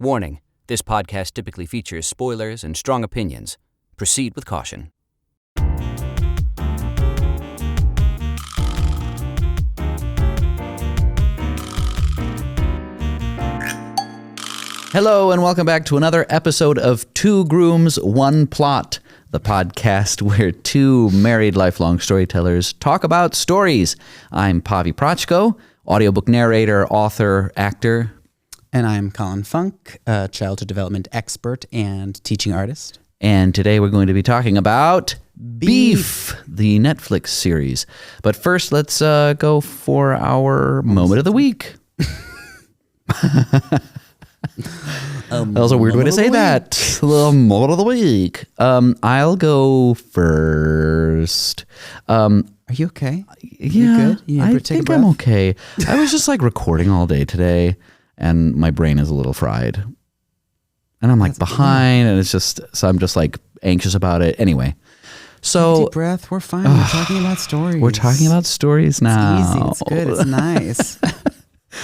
Warning, this podcast typically features spoilers and strong opinions. Proceed with caution. Hello and welcome back to another episode of Two Grooms, One Plot, the podcast where two married lifelong storytellers talk about stories. I'm Pavi Proczko, audiobook narrator, author, actor. And I'm Colin Funk, a childhood development expert and teaching artist. And today we're going to be talking about Beef, the Netflix series. But first, let's go for our moment of the week. That was a weird way to say that. The moment of the week. I'll go first. Are you okay? Yeah, you good? I think I'm okay. I was just like recording all day today, and my brain is a little fried. And I'm like behind, and it's just, so I'm just like anxious about it. Anyway, so deep breath. We're fine. We're talking about stories. We're talking about stories now. It's easy. It's good. It's nice.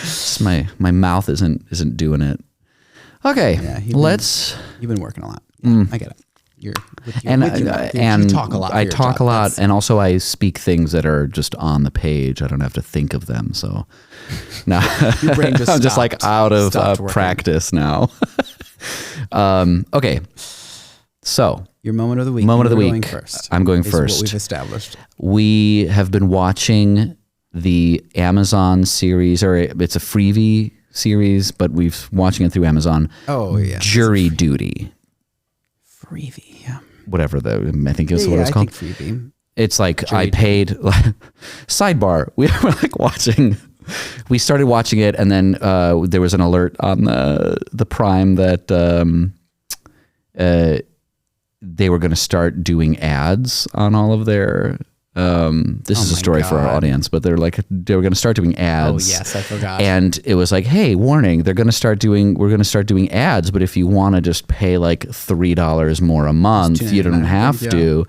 Just my mouth isn't doing it. Okay, you've been working a lot. Yeah, I get it. You talk a lot. I talk a lot, and also I speak things that are just on the page. I don't have to think of them. So now your brain just I'm just like out of practice now. Okay, so your moment of the week. Going first. I'm going is first. What we've established. We have been watching the Amazon series, or it's a freebie series, but we've watching it through Amazon. Oh yeah, Jury Duty. Freebie, yeah. Whatever I think is what it's called. I think freebie. It's like Jury I paid. Sidebar: we were like watching. We started watching it, and then there was an alert on the Prime that they were going to start doing ads on all of their. This is a story for our audience, but they were going to start doing ads. Oh yes, I forgot. And it was like, hey, warning, we're going to start doing ads, but if you want to just pay like $3 more a month, you don't have to.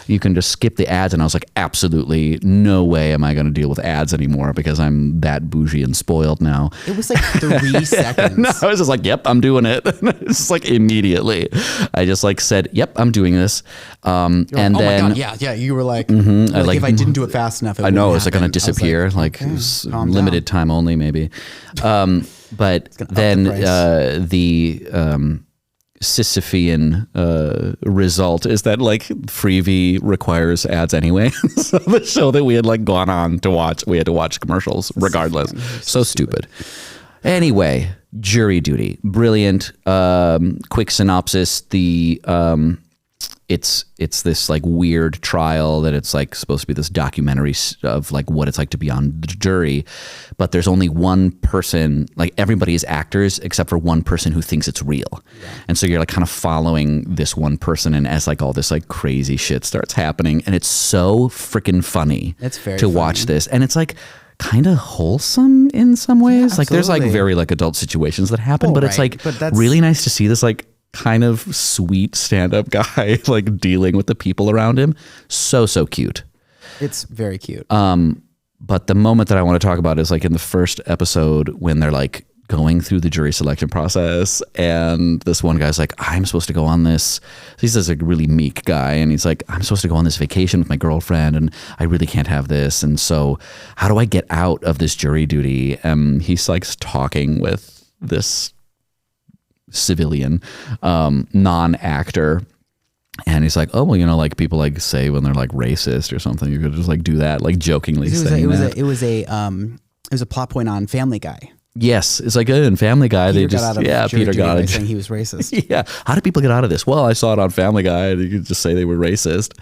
You can just skip the ads. And I was like, absolutely no way am I going to deal with ads anymore because I'm that bougie and spoiled now. It was like 3 seconds. No, I was just like, yep, I'm doing it. It's like immediately. I just like said, yep, I'm doing this. And then, my God, yeah. You were like, if I didn't do it fast enough, I know, it's like going to disappear. Like it was limited time only, maybe. But then the Sisyphean result is that like Freevee requires ads anyway. So the show that we had like gone on to watch, we had to watch commercials regardless. So stupid. Anyway, Jury Duty, brilliant. Quick synopsis: it's this like weird trial that it's like supposed to be this documentary of like what it's like to be on the jury, but there's only one person, like everybody is actors except for one person who thinks it's real. Yeah. And so you're like kind of following this one person, and as like all this like crazy shit starts happening, and it's so freaking funny to watch this. And it's like kind of wholesome in some ways. Like there's like very like adult situations that happen, but it's like really nice to see this like kind of sweet stand-up guy like dealing with the people around him. So cute. It's very cute. But the moment that I want to talk about is like in the first episode when they're like going through the jury selection process, and this one guy's like, I'm supposed to go on this. He's this like really meek guy, and he's like, I'm supposed to go on this vacation with my girlfriend, and I really can't have this. And so how do I get out of this jury duty? He's like talking with this civilian non-actor, and he's like, oh well, like people like say when they're like racist or something, you could just like do that, like jokingly saying that. It was a plot point on Family Guy. Yes, it's like in Family Guy Peter got out saying he was racist. Yeah, how did people get out of this? Well, I saw it on Family Guy, and you could just say they were racist.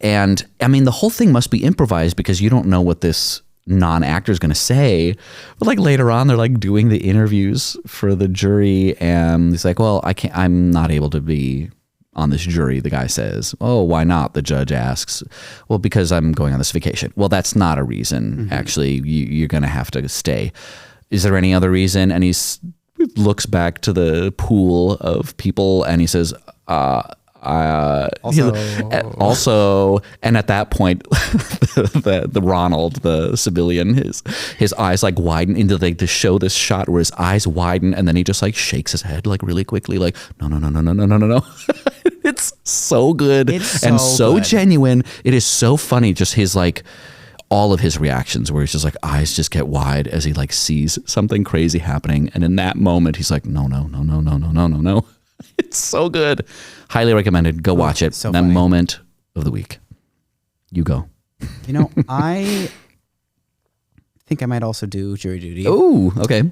And I mean, the whole thing must be improvised because you don't know what this non-actor is going to say. But like later on, they're like doing the interviews for the jury, and he's like, well, I'm not able to be on this jury. The guy says, oh, why not? The judge asks, well, because I'm going on this vacation. Well, that's not a reason. Actually, you're going to have to stay. Is there any other reason? And he looks back to the pool of people, and he says, also, and at that point, the Ronald, the civilian, his eyes like widen into like to show this shot where his eyes widen, and then he just like shakes his head like really quickly, like no. It's so good and so good. genuine. It is so funny. Just his like all of his reactions where he's just like eyes just get wide as he like sees something crazy happening, and in that moment he's like no. It's so good. Highly recommended. Go watch it. So that funny. moment of the week. You go. You know, I think I might also do jury duty. Oh, okay.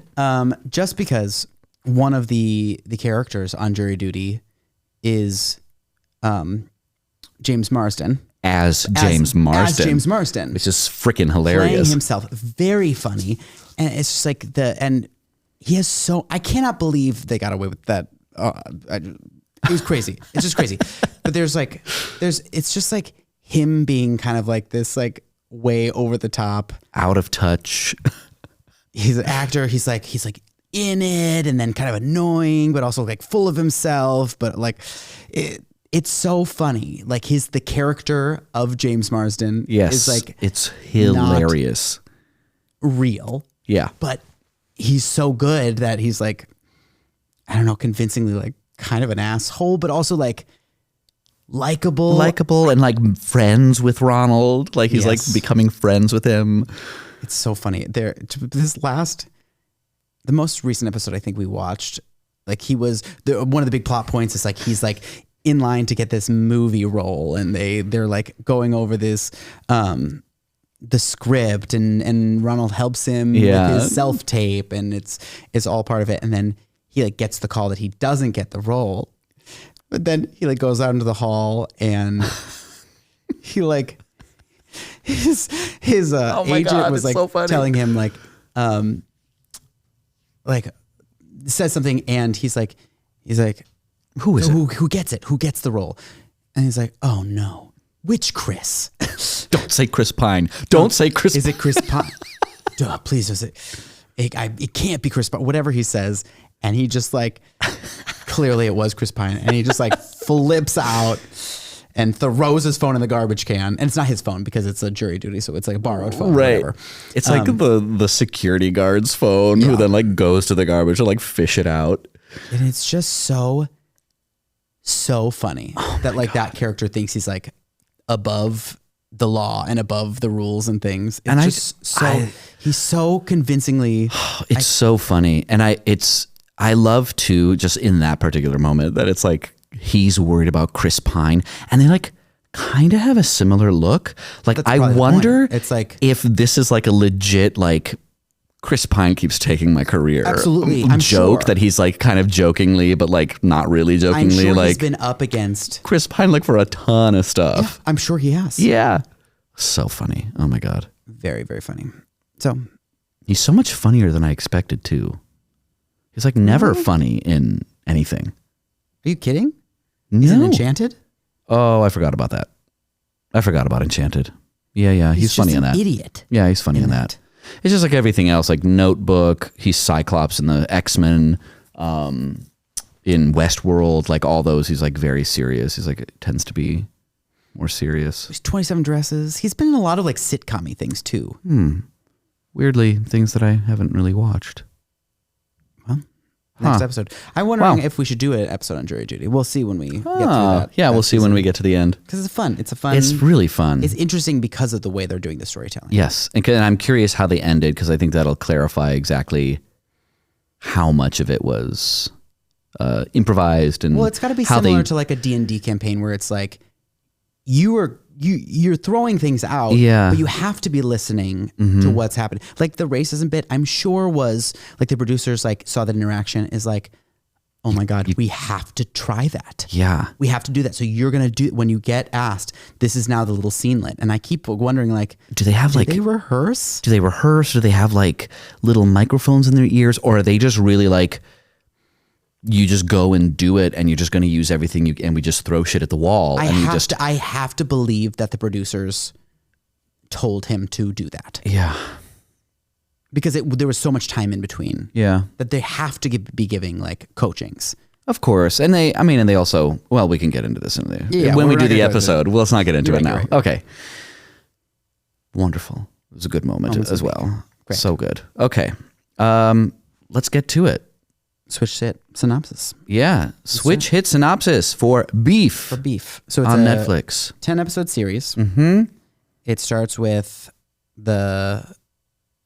Just because one of the characters on jury duty is James Marsden. As James Marsden. Which is freaking hilarious. Playing himself. Very funny. And it's just like and he has I cannot believe they got away with that. It was crazy. It's just crazy. But it's just like him being kind of like this, like way over the top, out of touch. He's an actor. He's like in it, and then kind of annoying, but also like full of himself. But like it's so funny. Like the character of James Marsden is like, it's hilarious. Real. Yeah. But he's so good that he's like, I don't know, convincingly like kind of an asshole, but also like likable and like friends with Ronald. Like he's like becoming friends with him. It's so funny. The most recent episode I think we watched, like he was one of the big plot points is like he's like in line to get this movie role, and they're like going over this the script, and Ronald helps him with his self-tape, and it's all part of it. And then he like gets the call that he doesn't get the role, but then he like goes out into the hall, and he like his agent was like telling him like says something, and he's like who is it? Who gets it? Who gets the role? And he's like, oh no, which Chris? Don't say Chris Pine. Don't say Chris. Is it Chris Pine? Duh, please, is it? It can't be Chris Pine. Whatever he says. And he just like, clearly it was Chris Pine. And he just like flips out and throws his phone in the garbage can. And it's not his phone because it's a jury duty. So it's like a borrowed phone. Right. Or whatever. It's like the security guard's phone who then like goes to the garbage to like fish it out. And it's just so funny that like that character thinks he's like above the law and above the rules and things. It's he's so convincingly. It's so funny. And I love too, just in that particular moment, that it's like he's worried about Chris Pine, and they like kind of have a similar look. Like I wonder it's like if this is like a legit like Chris Pine keeps taking my career. Absolutely. I'm joke sure that he's like kind of jokingly, but like not really jokingly. I'm sure like he's been up against Chris Pine like for a ton of stuff. Yeah, I'm sure he has. Yeah. So funny. Oh my God. Very, very funny. So he's so much funnier than I expected too. He's like never funny in anything. Are you kidding? No. He's in Enchanted? Oh, I forgot about that. I forgot about Enchanted. Yeah. He's funny in that. Idiot. Yeah, he's funny in that. It's just like everything else, like Notebook. He's Cyclops in the X-Men, in Westworld, like all those. He's like very serious. He's like tends to be more serious. He's 27 Dresses. He's been in a lot of like sitcom-y things too. Weirdly, things that I haven't really watched. Well, next episode. I'm wondering if we should do an episode on jury duty. We'll see when we get through that. Yeah, we'll see when we get to the end. Because it's fun. It's really fun. It's interesting because of the way they're doing the storytelling. Yes. And I'm curious how they ended, because I think that'll clarify exactly how much of it was improvised. And well, it's got to be similar to like a D&D campaign where it's like you're throwing things out, but you have to be listening to what's happening. Like the racism bit, I'm sure was like the producers like saw that interaction is like, oh my God, we have to try that. Yeah. We have to do that. So you're going to do, when you get asked, this is now the little scenelet. And I keep wondering like, do they rehearse? Do they have like little microphones in their ears, or are they just really like, you just go and do it, and you're just going to use everything and we just throw shit at the wall? I have to believe that the producers told him to do that. Yeah. Because there was so much time in between. Yeah. That they have to be giving like coachings Of course. And they also, well, we can get into this Yeah, when we we're do not the gonna go episode. Let's not get into You're it right, now. you're right. Okay. Wonderful. It was a good moment as well. Great. So good. Okay. Let's get to it. Switch hit synopsis. Yeah. Switch hit synopsis for Beef. So it's on a Netflix. 10-episode series. Mm-hmm. It starts with the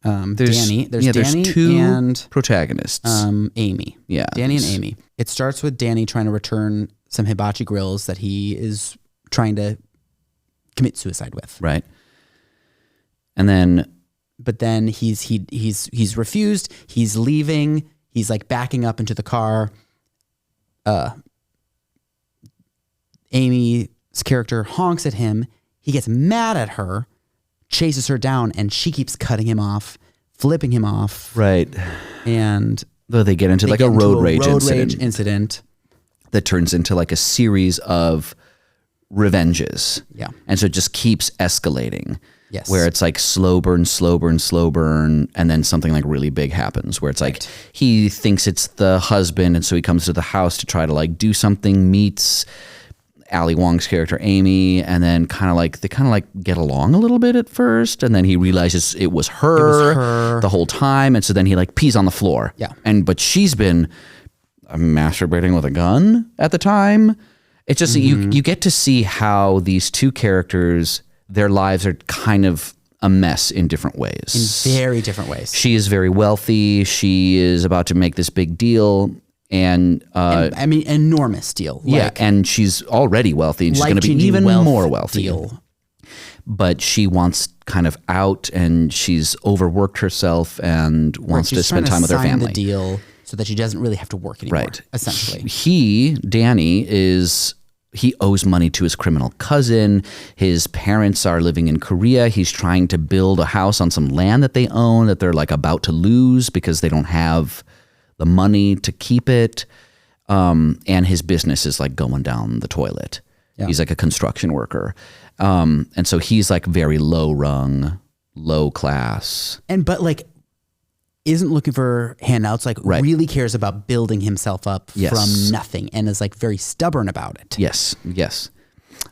There's Danny. There's Danny two and protagonists. Amy. Yeah. Danny and Amy. It starts with Danny trying to return some hibachi grills that he is trying to commit suicide with. Right. And then But then he's refused. He's leaving. He's like backing up into the car. Amy's character honks at him. He gets mad at her, chases her down, and she keeps cutting him off, flipping him off. right. And Though they get into they like get a into road rage incident. that turns into like a series of revenges. Yeah. And so it just keeps escalating. Yes. Where it's like slow burn, and then something like really big happens where it's like he thinks it's the husband, and so he comes to the house to try to like do something, meets Ali Wong's character Amy, and then they get along a little bit at first, and then he realizes it was her the whole time, and so then he like pees on the floor. Yeah. But she's been masturbating with a gun at the time. It's just you get to see how these two characters, their lives are kind of a mess in different ways. In very different ways. She is very wealthy. She is about to make this big deal. And I mean, enormous deal. and she's already wealthy, and she's going to be even more wealthy. Deal. But she wants kind of out, and she's overworked herself and wants to spend time with her family. The deal so that she doesn't really have to work anymore. Right. Essentially, Danny he owes money to his criminal cousin. His parents are living in Korea. He's trying to build a house on some land that they own that they're like about to lose because they don't have the money to keep it. And his business is like going down the toilet. Yeah. He's like a construction worker. And so he's like very low rung, low class. But like isn't looking for handouts, like really cares about building himself up from nothing and is like very stubborn about it. Yes.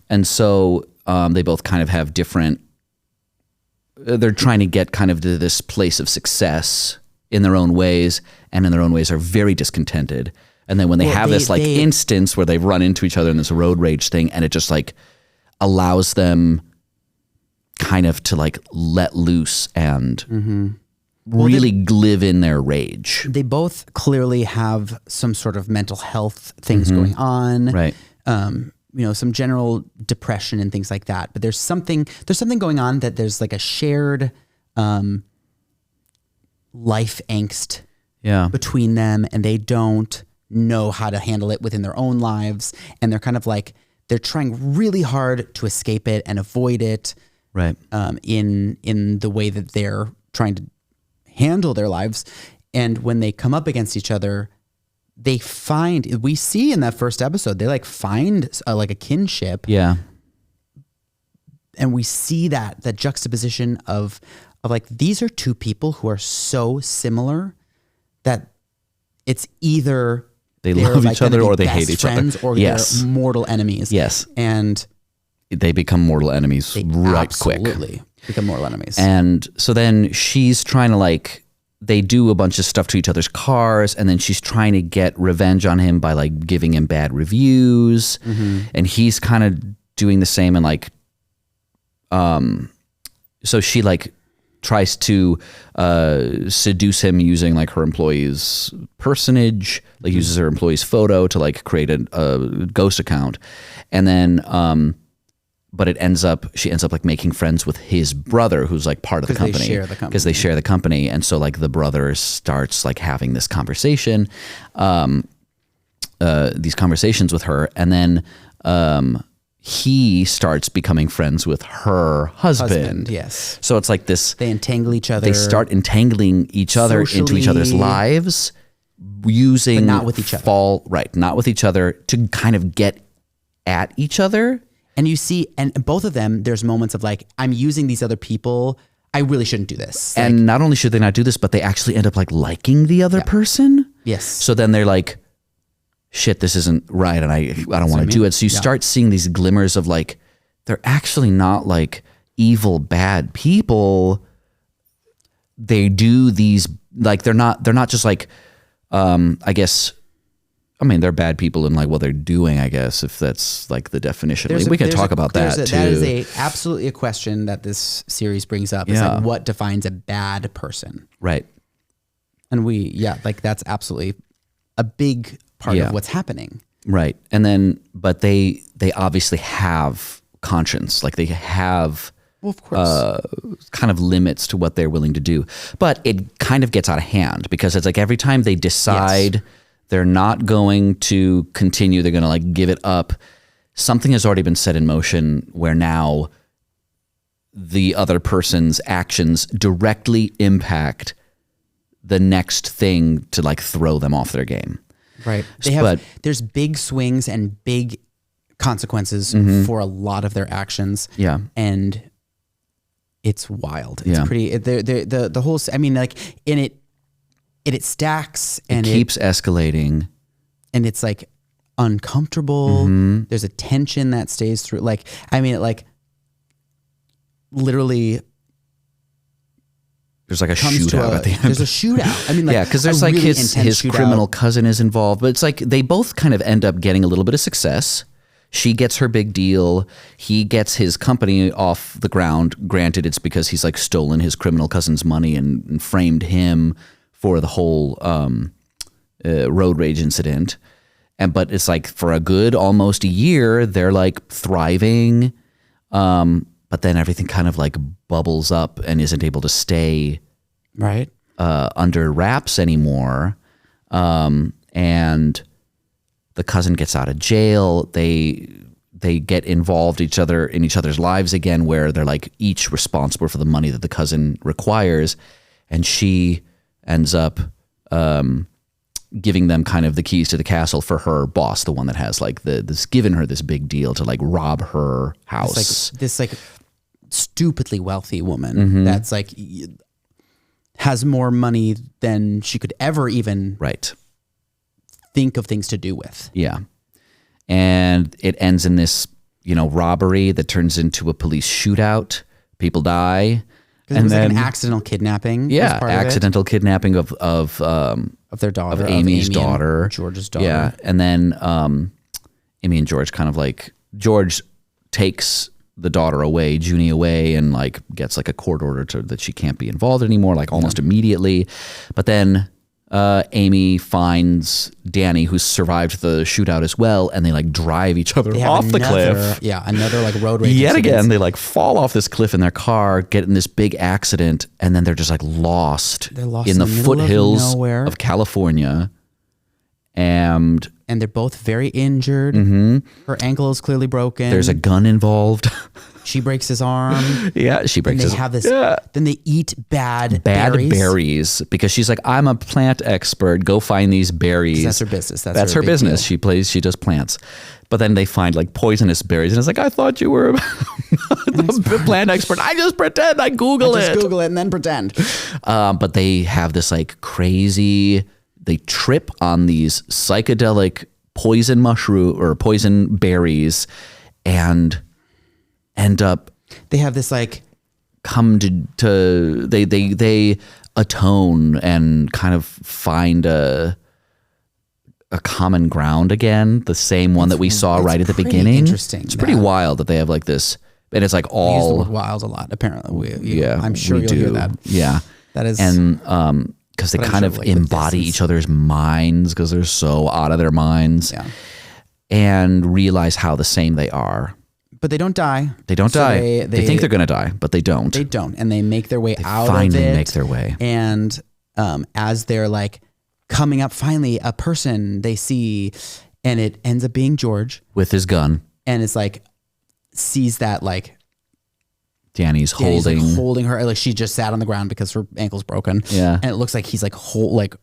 And so they both kind of have different, they're trying to get kind of to this place of success in their own ways, and in their own ways are very discontented. And then when they have this instance where they've run into each other in this road rage thing, and it just like allows them kind of to like let loose and really live in their rage. They both clearly have some sort of mental health things going on. Right. Some general depression and things like that. But there's something going on that there's like a shared life angst between them, and they don't know how to handle it within their own lives. And they're kind of like, they're trying really hard to escape it and avoid it. Right. In the way that they're trying to handle their lives. And when they come up against each other, we see in that first episode, they like find like a kinship. Yeah. And we see that juxtaposition of like, these are two people who are so similar that it's either they love like each other or they hate each other. Or they're mortal enemies. Yes. And they become mortal enemies right quick. Absolutely become mortal enemies. And so then she's trying to like, they do a bunch of stuff to each other's cars, and then she's trying to get revenge on him by like giving him bad reviews. And he's kind of doing the same, and like, so she like tries to seduce him using like her employee's personage, like uses her employee's photo to like create a ghost account. And then, but she ends up like making friends with his brother, who's like part of the company, because they share the company. And so like the brother starts like having this conversation, these conversations with her. And then, he starts becoming friends with her husband. Yes. So it's like this. They entangle each other. They start entangling each other into each other's lives, using. But not with each other. Not with each other, to kind of get at each other. And you see, and both of them, there's moments of like, I'm using these other people. I really shouldn't do this. Like, and not only should they not do this, but they actually end up like liking the other person. Yes. So then they're like, shit, this isn't right, and I don't want to do it. So you start seeing these glimmers of like, they're actually not like evil, bad people. They do these, like, they're not just like, I guess, I mean, they're bad people in like what they're doing, I guess, if that's like the definition. We can talk about that too. That is absolutely a question that this series brings up. Is like, what defines a bad person? Right. And like that's absolutely a big part of what's happening. Right. And then, but they obviously have conscience. Like they have, well, of course, kind of limits to what they're willing to do. But it kind of gets out of hand because it's like every time they decide they're not going to continue, they're going to like give it up, something has already been set in motion where now the other person's actions directly impact the next thing to like throw them off their game. Right. There's big swings and big consequences for a lot of their actions. Yeah. And it's wild. It's pretty, the whole, I mean, like it stacks and it keeps escalating. And it's like uncomfortable. There's a tension that stays through. Like, I mean, like literally, there's like a shootout at the end. There's a shootout. I mean, like, because there's like really his criminal cousin is involved, but it's like they both kind of end up getting a little bit of success. She gets her big deal. He gets his company off the ground. Granted, it's because he's like stolen his criminal cousin's money and framed him for the whole road rage incident. But it's like for a good almost a year, they're like thriving. But then everything kind of like bubbles up and isn't able to stay right under wraps anymore. And the cousin gets out of jail. They get involved in each other's lives again, where they're like each responsible for the money that the cousin requires, and she ends up giving them kind of the keys to the castle for her boss, the one that has like this given her this big deal to like rob her house. This stupidly wealthy woman that's like has more money than she could ever even think of things to do with. Yeah. And it ends in this, robbery that turns into a police shootout. People die. And it was like an accidental kidnapping. Yeah, accidental kidnapping of their daughter, of Amy's daughter, George's daughter. Yeah, and then Amy and George kind of like George takes the daughter away, Junie away, and like gets like a court order that she can't be involved anymore, like almost immediately. But then Amy finds Danny, who's survived the shootout as well, and they like drive each other off the cliff. Yeah, another like road rage. Yet again, they like fall off this cliff in their car, get in this big accident, and then they're just like lost. They're lost in the foothills of California. And they're both very injured. Her ankle is clearly broken. There's a gun involved. She breaks his arm. Yeah, she breaks his arm. Then they eat bad berries because she's like, I'm a plant expert. Go find these berries. That's her business. That's her business. Deal. She does plants. But then they find like poisonous berries, and it's like, I thought you were the plant expert. I just pretend. I Google it and then pretend. But they have this like crazy. They trip on these psychedelic poison mushroom or poison berries, and end up. They have this like come to they atone and kind of find a common ground again, the same one that we saw right at the beginning. Interesting. It's pretty wild that they have like this, and it's like all we use the word wild a lot. Apparently, I'm sure you'll hear that. Yeah, that is and because they kind of embody each other's minds because they're so out of their minds, and realize how the same they are. But they don't die. They don't die. They think they're going to die, but they don't. They don't, and they make their way out of it. Finally make their way. And as they're like coming up, finally a person they see, and it ends up being George with his gun, and it's like sees that like Danny's holding her, like she just sat on the ground because her ankle's broken. Yeah, and it looks like he's like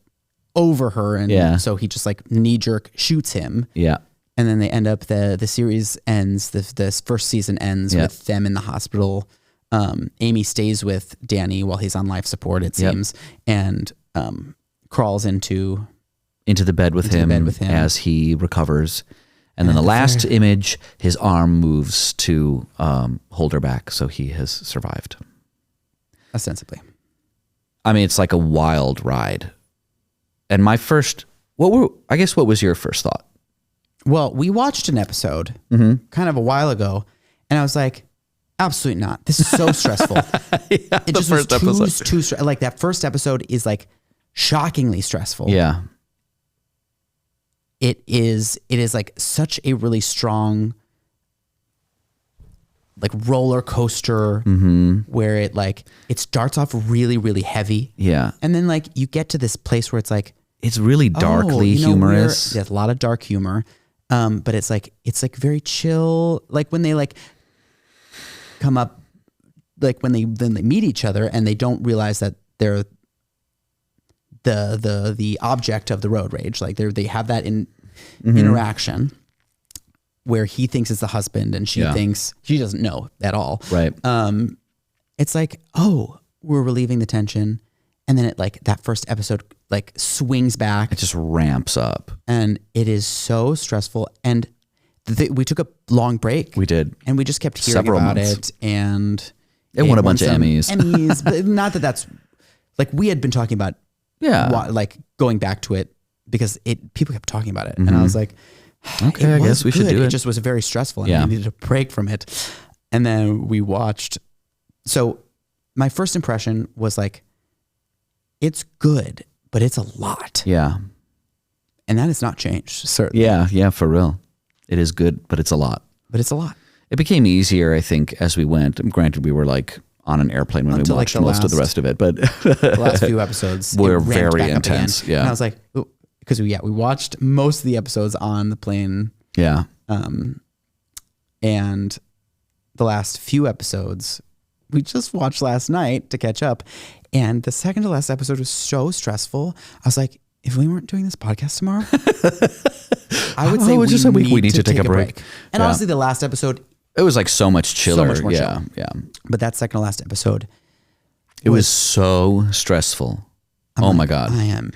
over her, and so he just like knee jerk shoots him. Yeah. And then they end up, the series ends, this first season ends with them in the hospital. Amy stays with Danny while he's on life support, it seems, and crawls into into the bed with him as he recovers. And then the last image, his arm moves to hold her back, so he has survived. Ostensibly. I mean, it's like a wild ride. And my first, what was your first thought? Well, we watched an episode kind of a while ago, and I was like, absolutely not. This is so stressful. It just was too like that first episode is like shockingly stressful. Yeah. It is like such a really strong like roller coaster where it starts off really, really heavy. Yeah. And then like you get to this place where it's like, it's really darkly humorous. There's a lot of dark humor. But it's like very chill. Like when they like come up, like when they meet each other and they don't realize that they're the object of the road rage. Like they have that interaction where he thinks it's the husband and she thinks she doesn't know at all. Right. It's like, oh, we're relieving the tension. And then it like that first episode like swings back. It just ramps up. And it is so stressful. And we took a long break. We did. And we just kept hearing about it. And it won a bunch of Emmys. But not that that's like we had been talking about like going back to it because people kept talking about it. And I was like, okay, I guess we should do it. It just was very stressful and I needed a break from it. And then we watched. So my first impression was like, it's good, but it's a lot. Yeah. And that has not changed, certainly. Yeah, for real. It is good, but it's a lot. It became easier, I think, as we went. Granted, we were like on an airplane when we watched most of the rest of it, but the last few episodes were very intense. Yeah. And I was like, because we watched most of the episodes on the plane. Yeah. And the last few episodes we just watched last night to catch up. And the second to last episode was so stressful. I was like, if we weren't doing this podcast tomorrow, I would say we need to take a break. And honestly, the last episode, it was like so much chiller. So much more chill. Yeah. But that second to last episode, it was so stressful. Oh my God. I am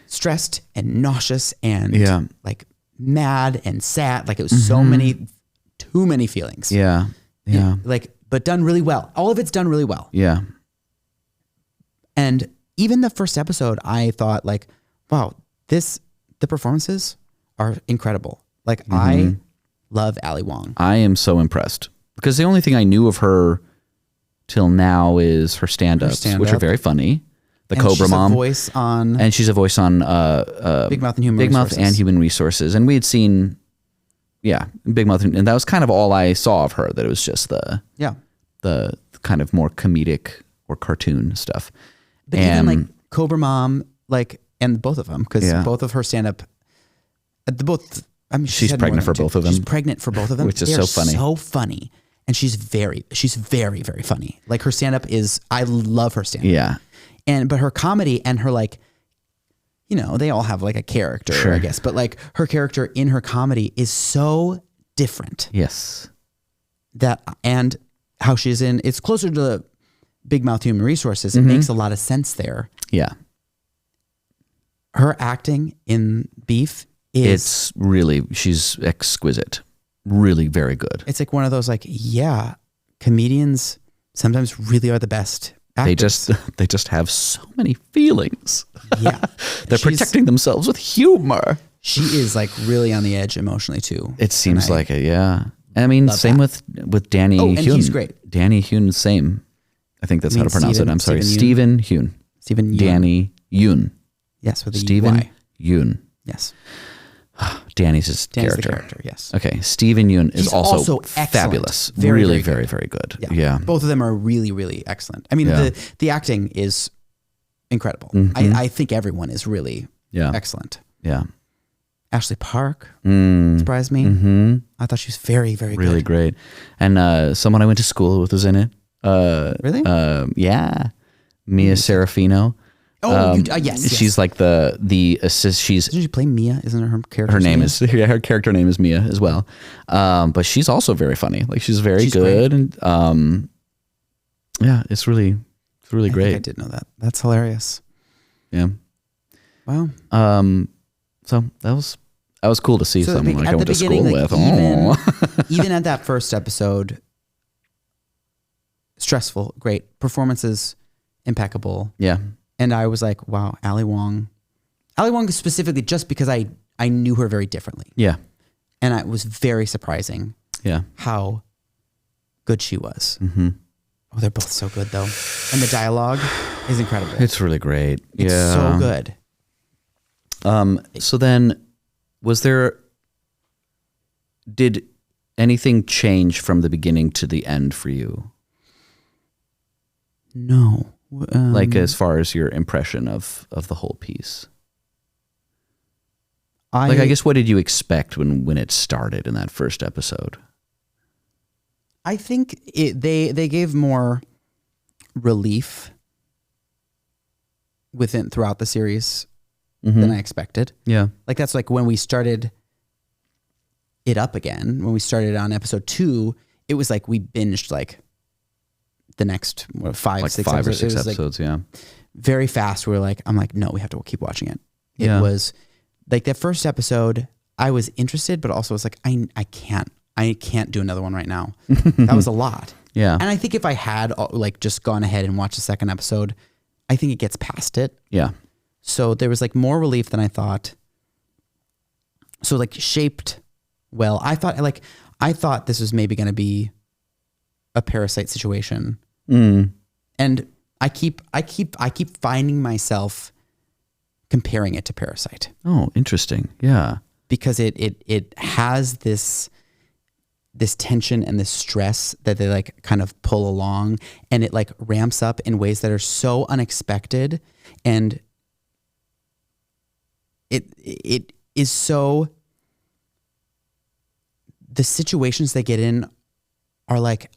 stressed and nauseous and like mad and sad. Like it was too many feelings. Yeah. Like, but done really well. All of it's done really well. Yeah. And even the first episode, I thought like, wow, the performances are incredible. Like I love Ali Wong. I am so impressed because the only thing I knew of her till now is her stand-ups, which are very funny. The and Cobra Mom. And she's a voice on Big Mouth and Human Resources. And we had seen, Big Mouth. And that was kind of all I saw of her, that it was just the kind of more comedic or cartoon stuff. But even like Cobra Mom, like, and both of them, because both of her stand-up, she's pregnant for both of them. She's pregnant for both of them. Which is so funny. So funny. And she's very, very funny. Like her stand-up I love her stand-up. Yeah. But her comedy and her like, they all have like a character, I guess. But like her character in her comedy is so different. Yes. And how she's it's closer to Big Mouth Human Resources. It makes a lot of sense there. Yeah. Her acting in Beef she's exquisite. Really very good. It's like one of those like, comedians sometimes really are the best actors. They just have so many feelings. Yeah. They're protecting themselves with humor. She is like really on the edge emotionally too. It seems like it, yeah. I mean, same with Danny Yeun. And he's great. Danny Yeun, same. I think that's how to pronounce it. I'm sorry. Steven Yeun. Steven Yeun. Danny Yeun. Yes, with the Steven Y. Yeun. Yes. Danny's his character. The character, yes. Okay. Steven Yeun is also excellent. Fabulous. Very, really, very, very good. Yeah. Both of them are really, really excellent. I mean, the acting is incredible. I think everyone is really excellent. Yeah. Ashley Park surprised me. I thought she was very, very good. Really great. And someone I went to school with was in it. Really? Yeah. Mia Serafino. Yes. She's like the assist. Did she play Mia? Isn't her character? Her name is her character name is Mia as well. But she's also very funny. Like she's very good, great. And it's really great. I did know that. That's hilarious. Yeah. Wow. So that was cool to see So someone like I at went the to beginning, school like, with. even at that first episode, stressful, great. Performances, impeccable. Yeah. And I was like, wow, Ali Wong specifically just because I knew her very differently. Yeah. And it was very surprising Yeah. how good she was. Mm-hmm. Oh, they're both so good though. And the dialogue is incredible. It's really great. It's so good. So then did anything change from the beginning to the end for you? No. Like as far as your impression of the whole piece? I guess what did you expect when it started in that first episode? I think they gave more relief throughout the series than I expected. Yeah. Like that's like when we started it up again, when we started on episode 2, it was like we binged like the next 5 or 6 episodes, yeah. Very fast. We were like, I'm like, no, we have to keep watching it. It Yeah. was like that first episode, I was interested, but also was like, I can't do another one right now. That was a lot. Yeah. And I think if I had like just gone ahead and watched the second episode, I think it gets past it. Yeah. So there was like more relief than I thought. So like shaped well. I thought this was maybe going to be a Parasite situation. Mm. And I keep finding myself comparing it to Parasite. Oh, interesting. Yeah. Because it has this tension and this stress that they like kind of pull along, and it like ramps up in ways that are so unexpected, and it is so, the situations they get in are like,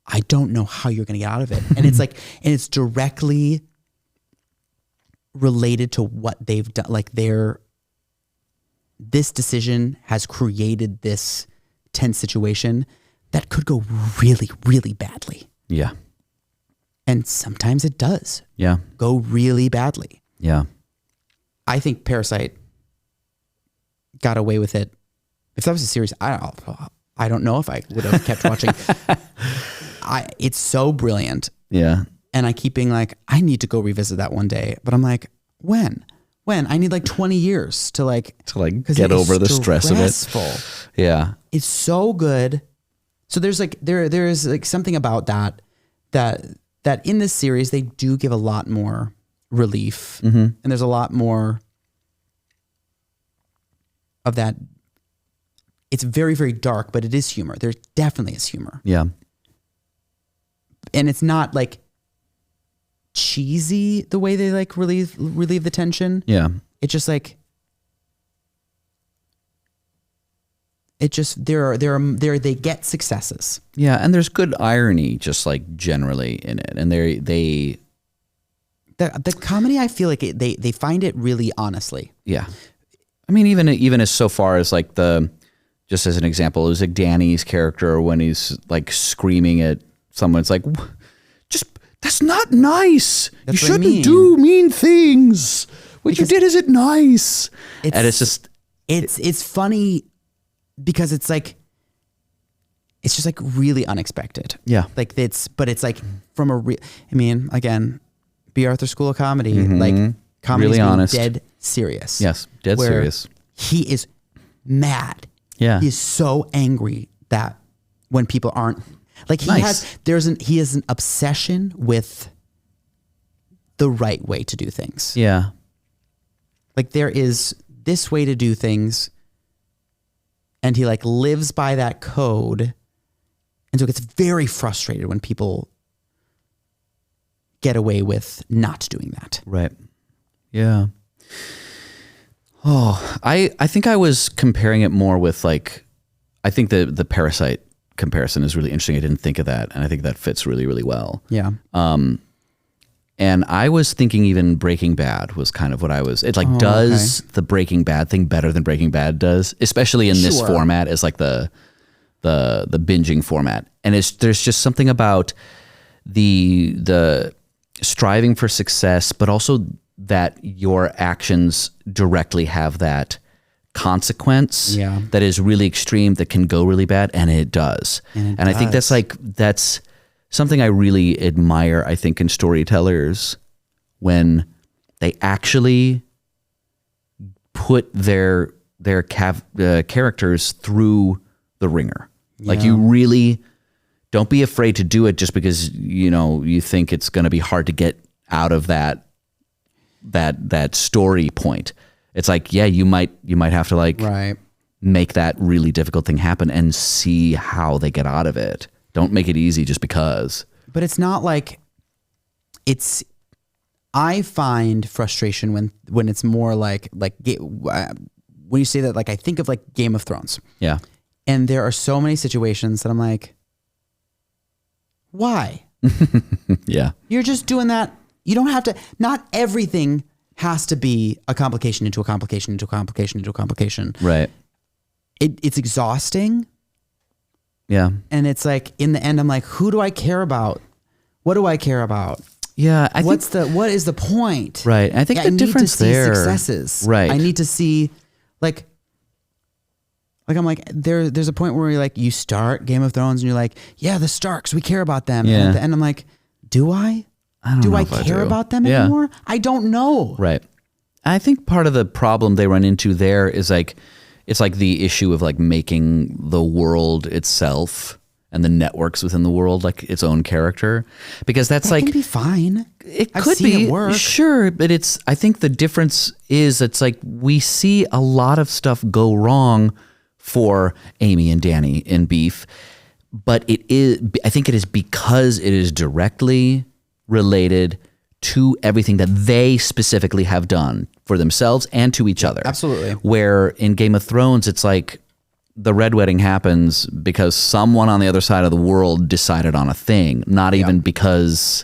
I don't know how you're going to get out of it. And it's like, and it's directly related to what they've done. Like this decision has created this tense situation that could go really, really badly. Yeah. And sometimes it does go really badly. Yeah. I think Parasite got away with it. If that was a series, I don't know if I would have kept watching. It's so brilliant. Yeah. And I keep being like, I need to go revisit that one day. But I'm like, when? I need like 20 years to get over the stress of it. Yeah. It's so good. So there's like, there is like something about that in this series, they do give a lot more relief, and there's a lot more of that. It's very, very dark, but it is humor. There definitely is humor. Yeah. And it's not like cheesy the way they like relieve the tension. Yeah. It's just like, it just, they get successes. Yeah. And there's good irony just like generally in it. And the comedy, I feel like they find it really honestly. Yeah. I mean, even as so far as like just as an example, it was like Danny's character when he's like screaming at someone. It's like, that's not nice. That's you what I shouldn't mean. do mean things. What you did isn't nice. And it's just, it's funny because it's like, it's just like really unexpected. Yeah. Like but it's like from I mean, again, B. Arthur School of Comedy, like comedy Really is honest. dead serious. Yes. Dead where serious. He is mad. Yeah. He is so angry that when people aren't like, he Nice. has an obsession with the right way to do things. Yeah. Like there is this way to do things, and he like lives by that code. And so it gets very frustrated when people get away with not doing that. Right. Yeah. Oh, I think I was comparing it more with like, I think the Parasite comparison is really interesting. I didn't think of that. And I think that fits really, really well. Yeah. And I was thinking even Breaking Bad was kind of what I was, it's like, does the Breaking Bad thing better than Breaking Bad does, especially in this format as like the binging format. And there's just something about the striving for success, but also that your actions directly have that consequence Yeah. that is really extreme, that can go really bad, and it does. And I think that's something I really admire, I think, in storytellers, when they actually put their characters through the ringer. Like, you really don't be afraid to do it just because, you know, you think it's going to be hard to get out of that story point. It's like, yeah, you might have to like make that really difficult thing happen and see how they get out of it. Don't make it easy just because. But it's not like I find frustration when it's more like when you say that, like, I think of like Game of Thrones. Yeah. And there are so many situations that I'm like, why? Yeah. You're just doing that. You don't have to, not everything has to be a complication into a complication into a complication into a complication. Right. It's exhausting. Yeah. And it's like, in the end, I'm like, who do I care about? What do I care about? Yeah. What is the point? Right. I think the difference there. I need to see successes. Right. I need to see like I'm like, there's a point where you start Game of Thrones and you're like, yeah, the Starks, we care about them. Yeah. And at the end, I'm like, do I? Do I care about them anymore? I don't know. Right. I think part of the problem they run into there is like, it's like the issue of like making the world itself and the networks within the world like its own character, because that can be fine. I've seen it work. Sure, but I think the difference is it's like we see a lot of stuff go wrong for Amy and Danny in Beef, but I think it is because it is directly related to everything that they specifically have done for themselves and to each other. Absolutely. Where in Game of Thrones, it's like the Red Wedding happens because someone on the other side of the world decided on a thing, not even because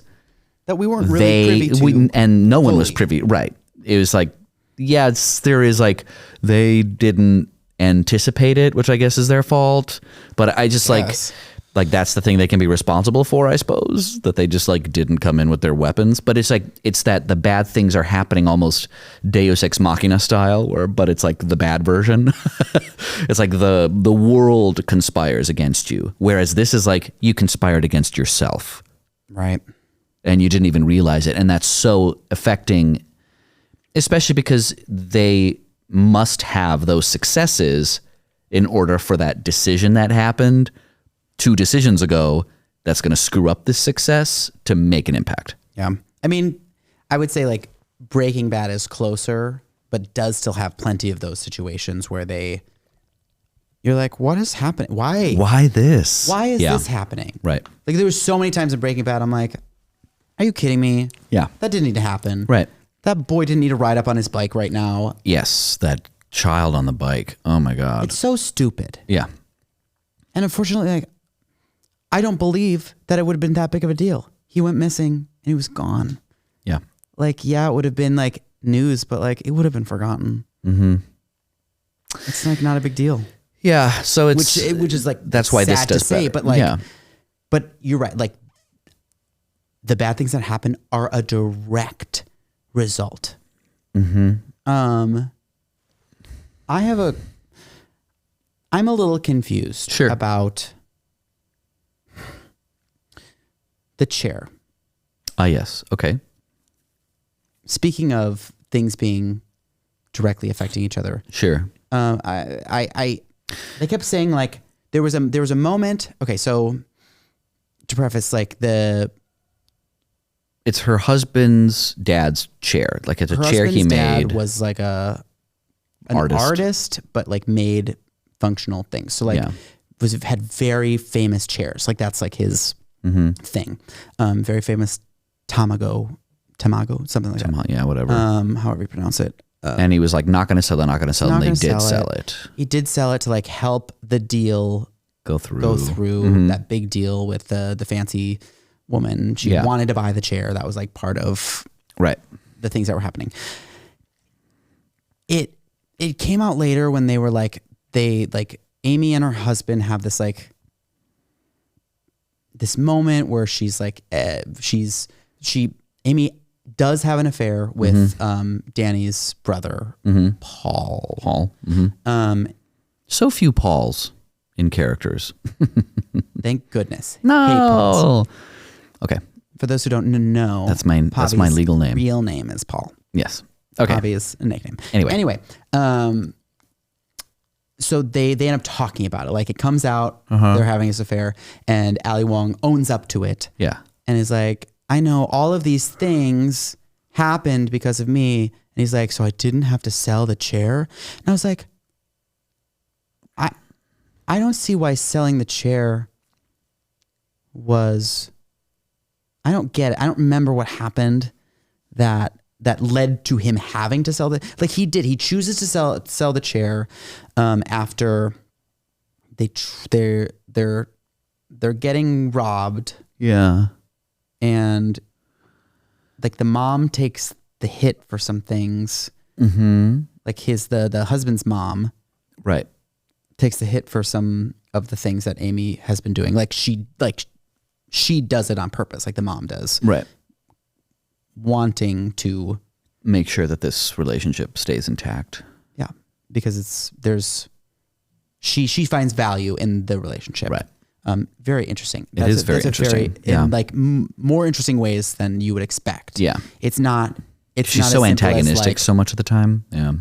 that we weren't really privy to. And no one was privy. Right. It was like, yeah, there is like, they didn't anticipate it, which I guess is their fault. But I just like that's the thing they can be responsible for, I suppose, that they just like didn't come in with their weapons. But it's like, it's that the bad things are happening almost Deus Ex Machina style, but it's like the bad version. It's like the world conspires against you. Whereas this is like, you conspired against yourself. Right. And you didn't even realize it. And that's so affecting, especially because they must have those successes in order for that decision that happened 2 decisions ago that's going to screw up this success to make an impact. Yeah. I mean, I would say like Breaking Bad is closer, but does still have plenty of those situations where you're like, what is happening? Why? Why this? Why is this happening? Right. Like there was so many times in Breaking Bad, I'm like, are you kidding me? Yeah. That didn't need to happen. Right. That boy didn't need to ride up on his bike right now. Yes. That child on the bike. Oh my God. It's so stupid. Yeah. And unfortunately, like, I don't believe that it would have been that big of a deal. He went missing and he was gone. Yeah. Like, yeah, it would have been like news, but like it would have been forgotten. Mm-hmm. It's like not a big deal. Yeah. So it's which is like, that's why this does say, better. but like, but you're right. Like the bad things that happen are a direct result. Mm-hmm. I'm a little confused about the chair. Yes. Okay. Speaking of things being directly affecting each other. Sure. They kept saying like there was a moment. Okay, so to preface, like it's her husband's dad's chair. Like it's a chair he made. Dad was like an artist, but like made functional things. So like had very famous chairs. Like that's like his thing. Very famous Tamago, something like that. Yeah, whatever. However you pronounce it. And he was like, not going to sell it, not going to sell it. And they did sell it. He did sell it to like help the deal go through that big deal with the fancy woman. She wanted to buy the chair. That was like part of the things that were happening. It came out later when they were like, Amy and her husband have this like this moment where she's like Amy does have an affair with Danny's brother, Paul. Paul. So few Pauls in characters. Thank goodness. No. Hate Pauls. Okay. For those who don't know, That's my Pavi's legal name. Real name is Paul. Yes. Okay. Pavi is a nickname. Anyway. So they end up talking about it. Like it comes out, they're having this affair, and Ali Wong owns up to it. Yeah. And is like, I know all of these things happened because of me. And he's like, so I didn't have to sell the chair? And I was like, I don't see why selling the chair was, I don't get it. I don't remember what happened that led to him having to sell like he chooses to sell the chair after they're getting robbed. Yeah. And like the mom takes the hit for some things. Like the husband's mom. Right. Takes the hit for some of the things that Amy has been doing. Like she does it on purpose, like the mom does. Right. Wanting to make sure that this relationship stays intact. Yeah. Because she finds value in the relationship. Right. Very interesting. It is very interesting. In like more interesting ways than you would expect. Yeah. It's not, she's not so as simple as antagonistic like, so much of the time. Yeah.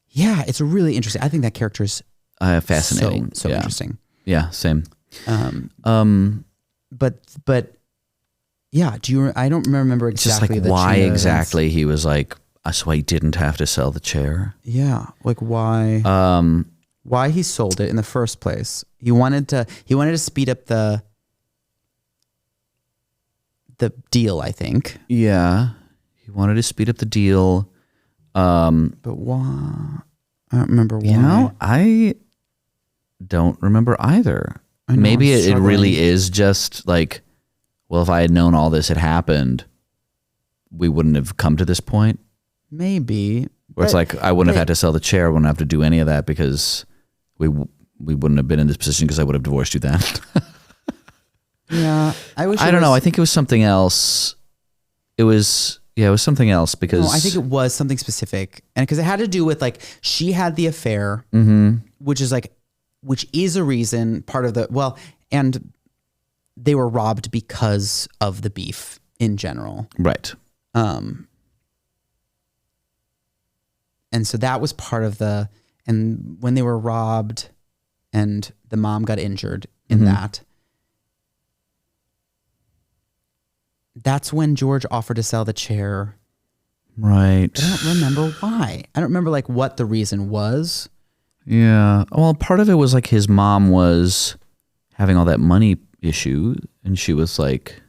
Yeah. It's really interesting. I think that character is fascinating. So interesting. Yeah. Same. But yeah, I don't remember exactly just like the why chain of exactly events. he was like, so I didn't have to sell the chair. Yeah. Like why he sold it in the first place. He wanted to speed up the deal, I think. Yeah. He wanted to speed up the deal. But why? I don't remember why. You know, I don't remember either. Maybe it really is just like, well, if I had known all this had happened, we wouldn't have come to this point. Maybe. Where it's like, I wouldn't have had to sell the chair. I wouldn't have to do any of that because we wouldn't have been in this position because I would have divorced you then. Yeah. I don't know. I think it was something else. It was something else because. No, I think it was something specific. And because it had to do with like, she had the affair, which is a reason, part of and they were robbed because of the beef in general. Right. And so that was part of and when they were robbed and the mom got injured in that's when George offered to sell the chair. Right. But I don't remember why. I don't remember like what the reason was. Yeah. Well, part of it was like his mom was having all that money issue and she was like,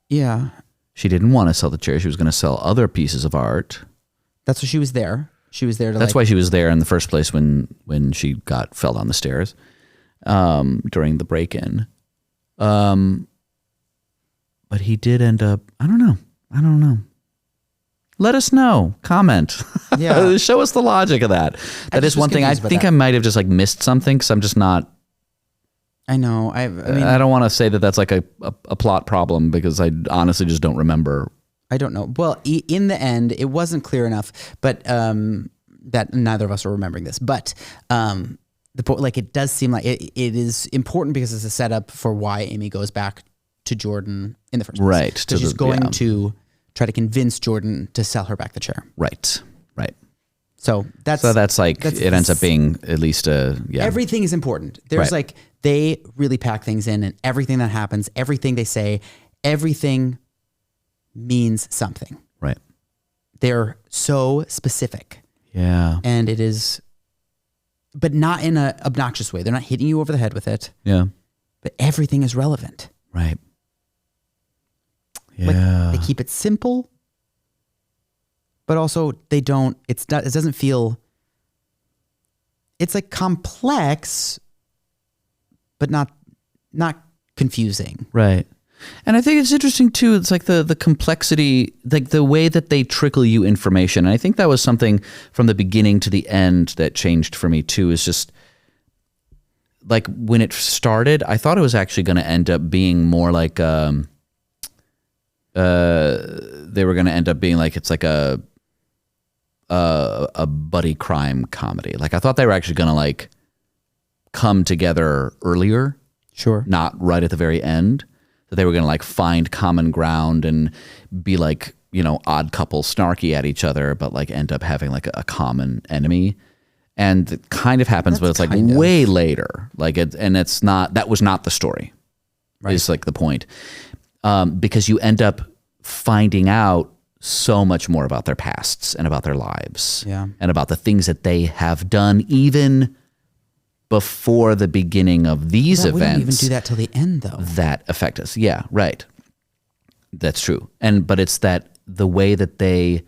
yeah, she didn't want to sell the chair. She was going to sell other pieces of art. That's why she was there. She was there to That's why she was there in the first place when she fell down the stairs during the break-in. But he did end up, I don't know. Let us know. Comment. Yeah. Show us the logic of that. That is one thing. I think I might have just like missed something because I'm just not. I know. I mean, I don't want to say that that's like a plot problem because I honestly just don't remember. I don't know. Well, in the end, it wasn't clear enough, but that neither of us are remembering this. But it does seem like it is important because it's a setup for why Amy goes back to Jordan in the first place. Right. So she's going to try to convince Jordan to sell her back the chair. Right. So that's it ends up being at least everything is important. There's they really pack things in, and everything that happens, everything they say, everything means something. Right. They're so specific. Yeah. And it is, but not in an obnoxious way. They're not hitting you over the head with it. Yeah. But everything is relevant. Right. Yeah. They keep it simple, but also it doesn't feel, it's like complex, but not confusing. Right. And I think it's interesting too. It's like the complexity, like the way that they trickle you information. And I think that was something from the beginning to the end that changed for me too, is just like when it started, I thought it was actually going to end up being more like, they were going to end up being like, it's like a buddy crime comedy. Like I thought they were actually going to like come together earlier. Sure. Not right at the very end. That they were going to like find common ground and be like, you know, odd couple snarky at each other, but like end up having like a common enemy. And it kind of happens, but it's like way later. Like it's not, that was not the story. Right. Is like the point. Because you end up finding out so much more about their pasts and about their lives. Yeah. And about the things that they have done even before the beginning of these events. We don't even do that till the end, though. That affect us. Yeah, right. That's true. But it's that the way that they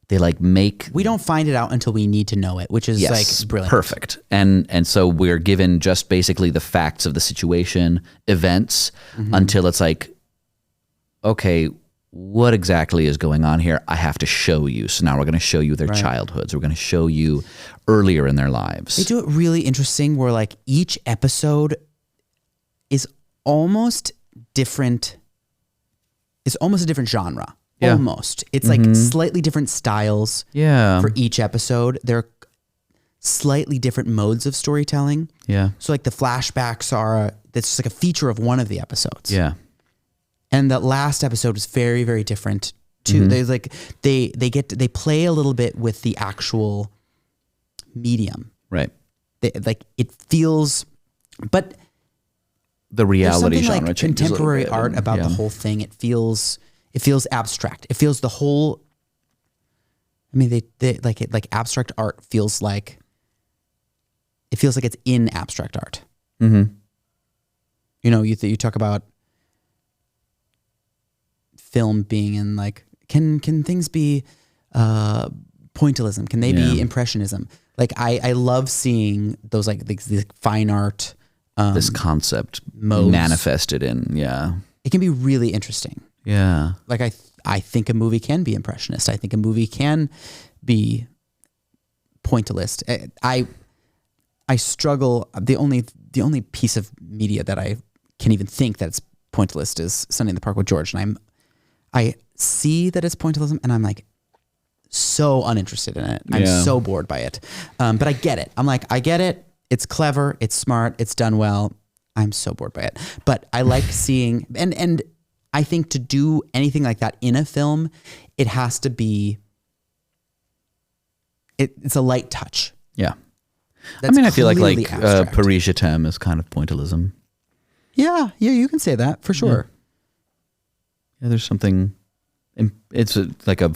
like make. We don't find it out until we need to know it, which is like brilliant. Perfect. And so we're given just basically the facts of the situation, events, until it's like, okay, what exactly is going on here? I have to show you. So now we're going to show you their childhoods. We're going to show you earlier in their lives. They do it really interesting where like each episode is almost different. It's almost a different genre. Yeah. Almost. It's like slightly different styles for each episode. They're slightly different modes of storytelling. Yeah. So like the flashbacks that's like a feature of one of the episodes. Yeah. And that last episode was very, very different too. There's like they play a little bit with the actual medium. Right. Like it feels, but the reality genre like changes contemporary a little bit. art about the whole thing. It feels abstract. It feels the whole. I mean, they like abstract art feels like. It feels like it's in abstract art. Mm-hmm. You know, you talk about film being in like can things be pointillism? Can they be impressionism? Like I love seeing those like these fine art this concept modes manifested in it can be really interesting. Yeah. Like I think a movie can be impressionist. I think a movie can be pointillist. I struggle. The only piece of media that I can even think that it's pointillist is Sunday in the Park with George, and I see that it's pointillism, and I'm like so uninterested in it. I'm so bored by it. But I get it. I'm like, I get it. It's clever. It's smart. It's done well. I'm so bored by it. But I like seeing, and I think to do anything like that in a film, it has to be, it's a light touch. Yeah. That's I feel like abstract. Paris Je t'aime is kind of pointillism. Yeah, you can say that for sure. Yeah, there's something. It's like an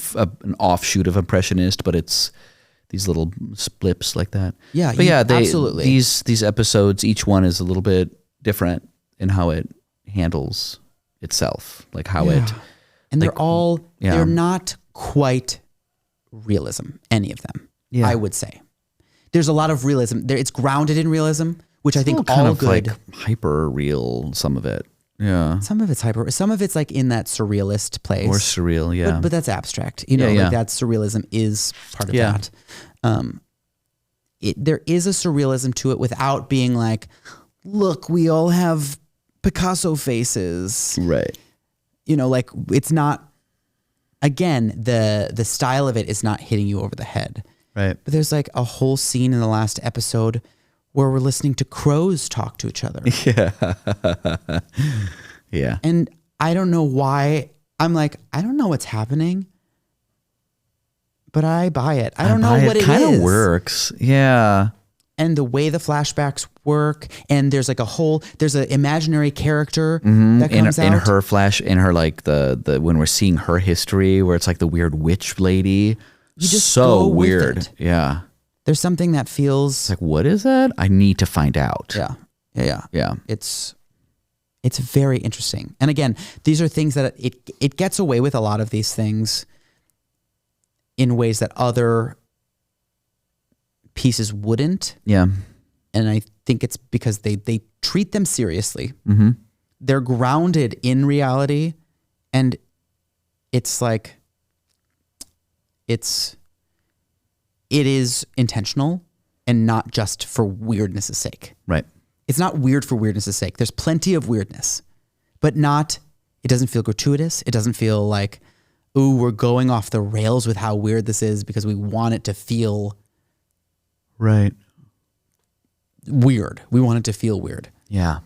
offshoot of impressionist, but it's these little splips like that. Yeah, but absolutely. These episodes, each one is a little bit different in how it handles itself, like how it. And they're not quite realism. Any of them, I would say. There's a lot of realism there. It's grounded in realism, which I think kind all of good. Like hyper real. Some of it. Yeah. Some of it's hyper. Some of it's like in that surrealist place. Or surreal, yeah. But that's abstract. You know, like that surrealism is part of that. There is a surrealism to it without being like, look, we all have Picasso faces. Right. You know, like it's not, again, the style of it is not hitting you over the head. Right. But there's like a whole scene in the last episode where we're listening to crows talk to each other. Yeah. Yeah. And I don't know why. I'm like, I don't know what's happening, but I buy it. I don't know what it is. It kind of works. Yeah. And the way the flashbacks work, and there's like there's an imaginary character that comes out. In her like the when we're seeing her history, where it's like the weird witch lady. You just so go with weird. it. Yeah. There's something that feels it's like, what is that? I need to find out. Yeah. It's very interesting. And again, these are things that it gets away with a lot of these things in ways that other pieces wouldn't. Yeah. And I think it's because they treat them seriously. Mm-hmm. They're grounded in reality, and it's like it is intentional and not just for weirdness' sake. Right. It's not weird for weirdness' sake. There's plenty of weirdness, but not It doesn't feel gratuitous. It doesn't feel like, ooh, we're going off the rails with how weird this is because we want it to feel right weird. We want it to feel weird. Yeah.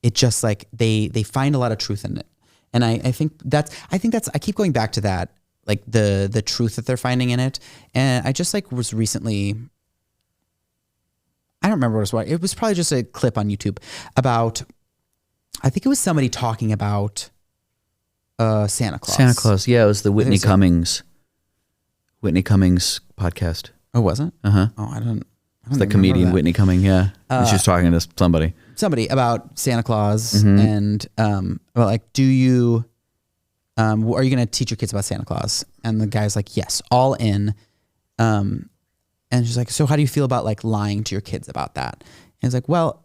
It just like they find a lot of truth in it. And I think that's I keep going back to that, like the truth that they're finding in it. And I just like was recently, I don't remember what it was watching. It was probably just a clip on YouTube about, I think it was somebody talking about Santa Claus. Santa Claus. Yeah, it was the Whitney Cummings podcast. Oh, was it? Uh-huh. Oh, I don't It's the comedian Whitney Cummings, yeah. She was talking to somebody about Santa Claus and well, like, are you going to teach your kids about Santa Claus? And the guy's like, yes, all in. And she's like, so how do you feel about like lying to your kids about that? And he's like, well,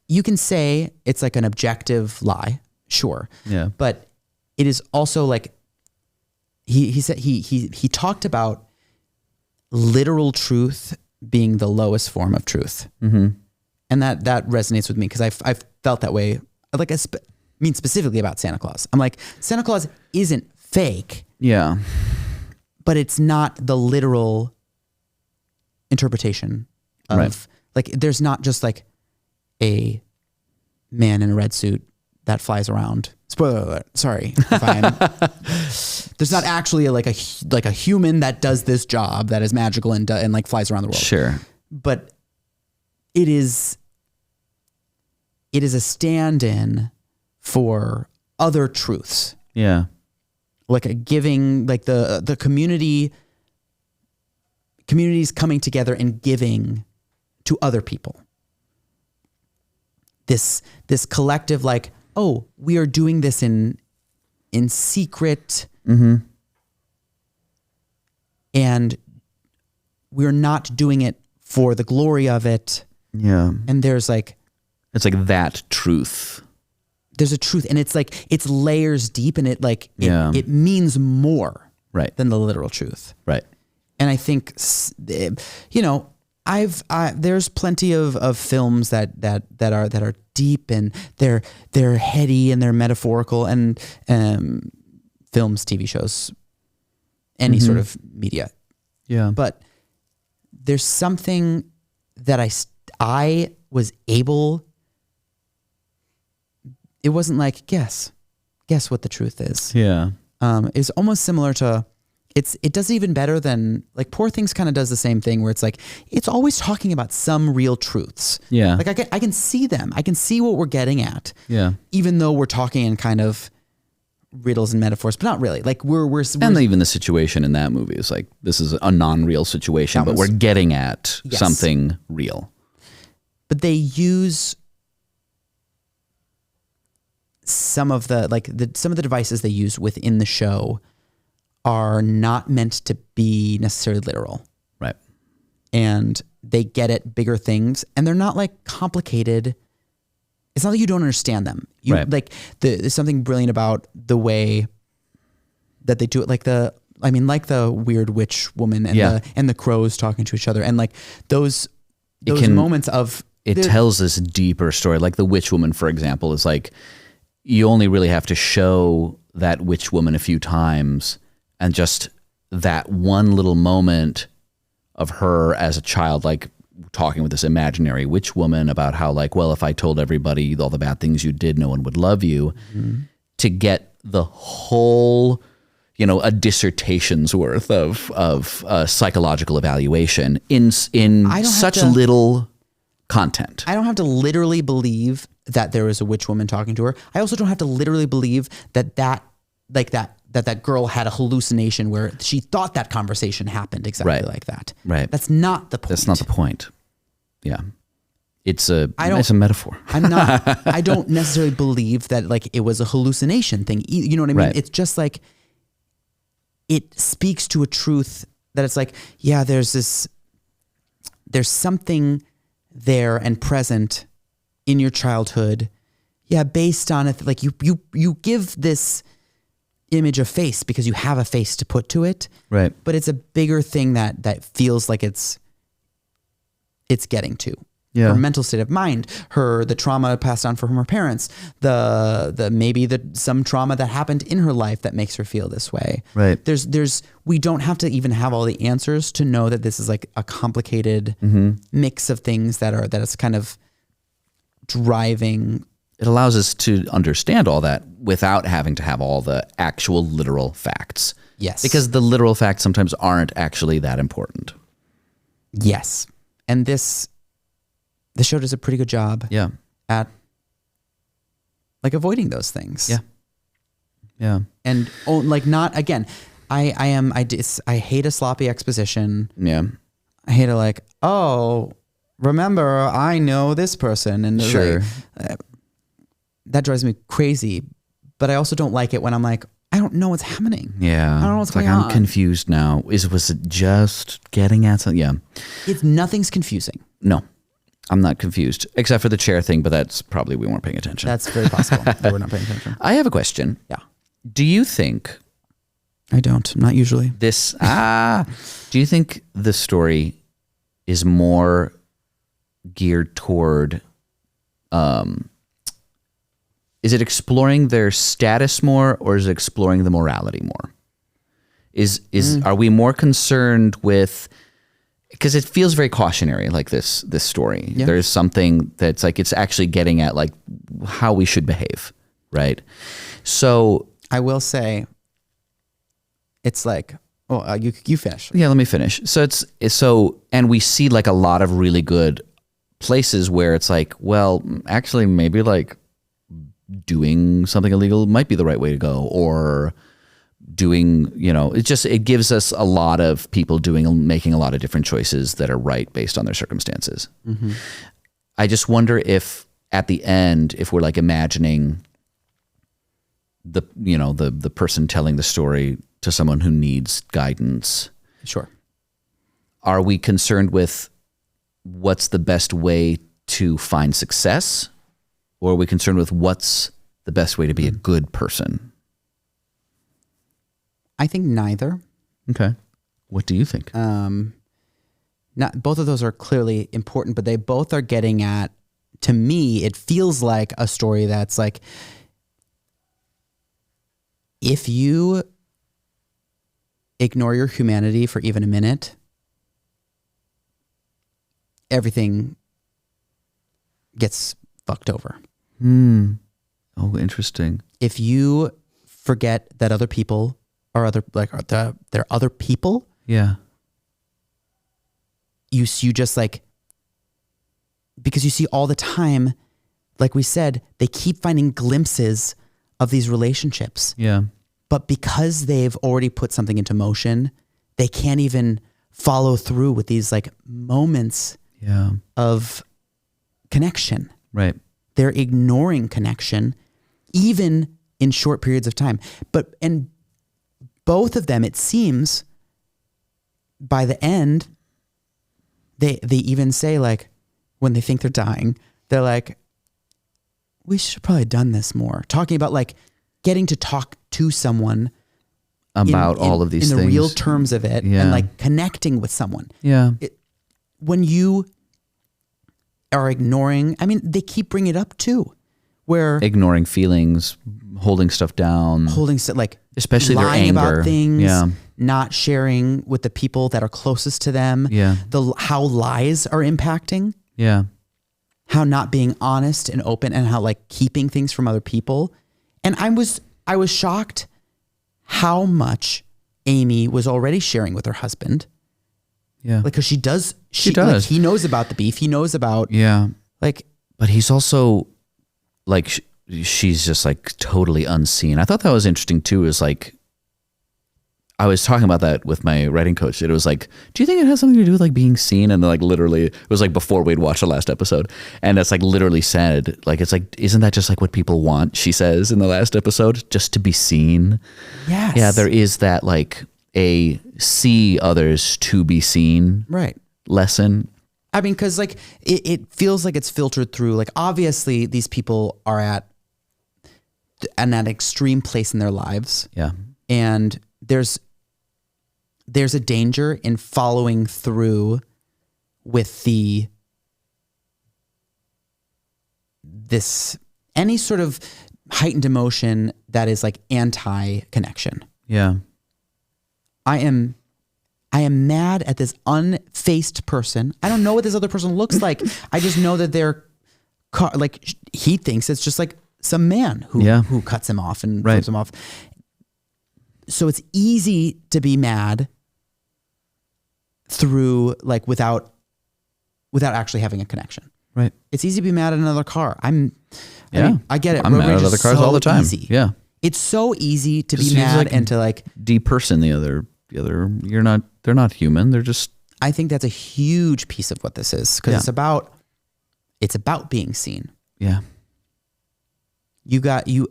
you can say it's like an objective lie, sure. Yeah. But it is also like, he said he talked about literal truth being the lowest form of truth. Mm-hmm. And that resonates with me because I've felt that way. Like I mean specifically about Santa Claus. I'm like, Santa Claus isn't fake. Yeah. But it's not the literal interpretation of like, there's not just like a man in a red suit that flies around. Spoiler alert. Sorry. There's not actually like a human that does this job that is magical and like flies around the world. Sure. But it is a stand-in for other truths. Yeah. Like a giving, like the communities coming together and giving to other people. This collective, like, oh, we are doing this in secret, and we're not doing it for the glory of it. Yeah. And there's like, it's like that truth. There's a truth, and it's like, it's layers deep, and it like, it means more than the literal truth. Right. And I think, you know, there's plenty of films that are deep, and they're heady and they're metaphorical, and films, TV shows, any sort of media. Yeah. But there's something that I was able. It wasn't like guess what the truth is. Yeah. It's almost similar to. It does even better than like Poor Things kind of does the same thing where it's like, it's always talking about some real truths. Yeah. Like I can see them. I can see what we're getting at. Yeah. Even though we're talking in kind of riddles and metaphors, but not really. Like we're and even the situation in that movie is like, this is a non-real situation, but we're getting at something real. But they use some of the devices they use within the show are not meant to be necessarily literal. Right. And they get at bigger things, and they're not like complicated. It's not like you don't understand them. Like there's something brilliant about the way that they do it. Like the weird witch woman and the crows talking to each other, and like those moments of it tells this deeper story. Like the witch woman, for example, is like, you only really have to show that witch woman a few times, and just that one little moment of her as a child, like talking with this imaginary witch woman about how like, well, if I told everybody all the bad things you did, no one would love you, to get the whole, you know, a dissertation's worth of psychological evaluation in such little content. I don't have to literally believe that there is a witch woman talking to her. I also don't have to literally believe that girl had a hallucination where she thought that conversation happened exactly like that. Right. That's not the point. That's not the point. Yeah. It's a metaphor. I don't necessarily believe that like it was a hallucination thing. You know what I mean? Right. It's just like, it speaks to a truth that it's like, yeah, there's something there and present in your childhood. Yeah. Based on it. Like you give this image a face because you have a face to put to it. Right. But it's a bigger thing that feels like it's getting to. her mental state of mind, the trauma passed on from her parents, some trauma that happened in her life that makes her feel this way. Right. We don't have to even have all the answers to know that this is like a complicated mix of things that it's kind of driving. It allows us to understand all that without having to have all the actual literal facts. Yes. Because the literal facts sometimes aren't actually that important. Yes. And the show does a pretty good job at like avoiding those things. Yeah. Yeah. And not again, I hate a sloppy exposition. Yeah. I hate it remember I know this person and sure. That drives me crazy. But I also don't like it when I'm like, I don't know what's happening. Yeah. I don't know what's going on. I'm confused now. Was it just getting at something? Yeah. Nothing's confusing. No. I'm not confused, except for the chair thing, but that's probably we weren't paying attention. That's very possible that we're not paying attention. I have a question. Yeah. Do you think... I don't. Not usually. Do you think the story is more geared toward... is it exploring their status more, or is it exploring the morality more? Are we more concerned with... Because it feels very cautionary, like this story. Yeah. There's something that's like it's actually getting at like how we should behave, right? So I will say, it's like, you finish. Yeah, let me finish. And we see like a lot of really good places where it's like, well, actually, maybe like doing something illegal might be the right way to go, or doing, it gives us a lot of people making a lot of different choices that are right based on their circumstances. Mm-hmm. I just wonder if at the end, if we're like imagining the person telling the story to someone who needs guidance. Sure. Are we concerned with what's the best way to find success, or are we concerned with what's the best way to be a good person? I think neither. Okay. What do you think? Both of those are clearly important, but they both are getting at, to me, it feels like a story that's like, if you ignore your humanity for even a minute, everything gets fucked over. Oh, interesting. If you forget that other people they're other people. Yeah. You just like, because you see all the time, like we said, they keep finding glimpses of these relationships. Yeah. But because they've already put something into motion, they can't even follow through with these like moments of connection. Right. They're ignoring connection, even in short periods of time. And both of them, it seems, by the end, they even say, like, when they think they're dying, they're like, we should have probably done this more. Talking about like getting to talk to someone about all of these things. In the real terms of it, and like connecting with someone. Yeah. When you are ignoring, I mean, they keep bringing it up too, where ignoring feelings, holding stuff down, like especially lying their anger about things, not sharing with the people that are closest to them. Yeah. How lies are impacting. Yeah. How not being honest and open, and how like keeping things from other people. And I was shocked how much Amy was already sharing with her husband. Yeah. Like, cause she does. Like, he knows about the beef. He knows about. Yeah. Like, but he's also like, she's just like totally unseen. I thought that was interesting too. Is like, I was talking about that with my writing coach. It was like, do you think it has something to do with like being seen? And like literally, it was like before we'd watched the last episode, and it's like literally said, like, it's like, isn't that just like what people want? She says in the last episode, just to be seen. Yes. Yeah, there is that like a see others to be seen lesson. I mean, because like it feels like it's filtered through. Like, obviously, these people are at an extreme place in their lives. Yeah, and there's a danger in following through with the any sort of heightened emotion that is like anti-connection. Yeah. I am mad at this unfaced person. I don't know what this other person looks like. I just know that they're like, he thinks it's just like some man who cuts him off and flips him off. So it's easy to be mad through like without actually having a connection. Right. It's easy to be mad at another car. I get it. I'm mad at other cars all the time. Easy. Yeah. It's so easy to be mad like and to like deperson the other. They're not human. They're just. I think that's a huge piece of what this is because it's about being seen. Yeah. It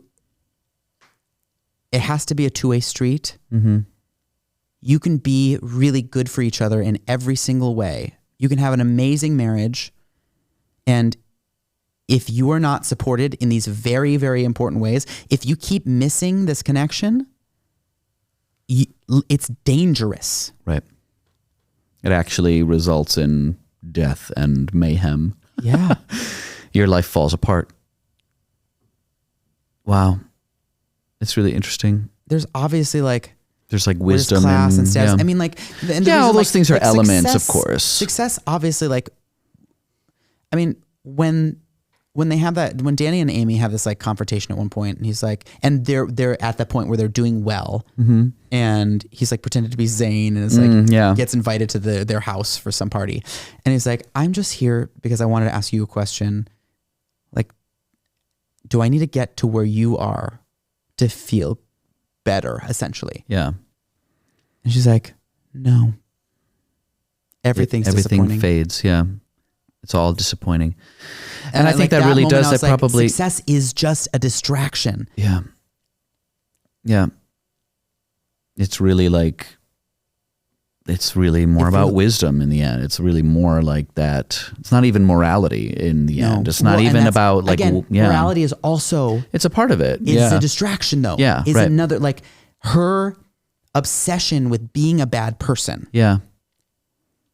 has to be a two-way street. Mm-hmm. You can be really good for each other in every single way. You can have an amazing marriage. And if you are not supported in these very, very important ways, if you keep missing this connection, it's dangerous. Right. It actually results in death and mayhem. Yeah. Your life falls apart. Wow. It's really interesting. There's obviously like... There's like wisdom class and status. Yeah. I mean like... all those things are like elements, success, of course. Success, obviously like... I mean, when they have that... When Danny and Amy have this like confrontation at one point and he's like... And they're at that point where they're doing well. Mm-hmm. And he's like pretended to be Zane and is like... Gets invited to their house for some party. And he's like, I'm just here because I wanted to ask you a question. Like, do I need to get to where you are to feel better, essentially? Yeah. And she's like, no. Everything fades. Yeah. It's all disappointing. And I think like that really does. I was That like, probably success is just a distraction. Yeah. Yeah. It's really more about wisdom in the end. It's really more like that. It's not even morality in the end. It's not even about like, again, morality is also, it's a part of it. It's a distraction though. Yeah. Is another, like her obsession with being a bad person. Yeah.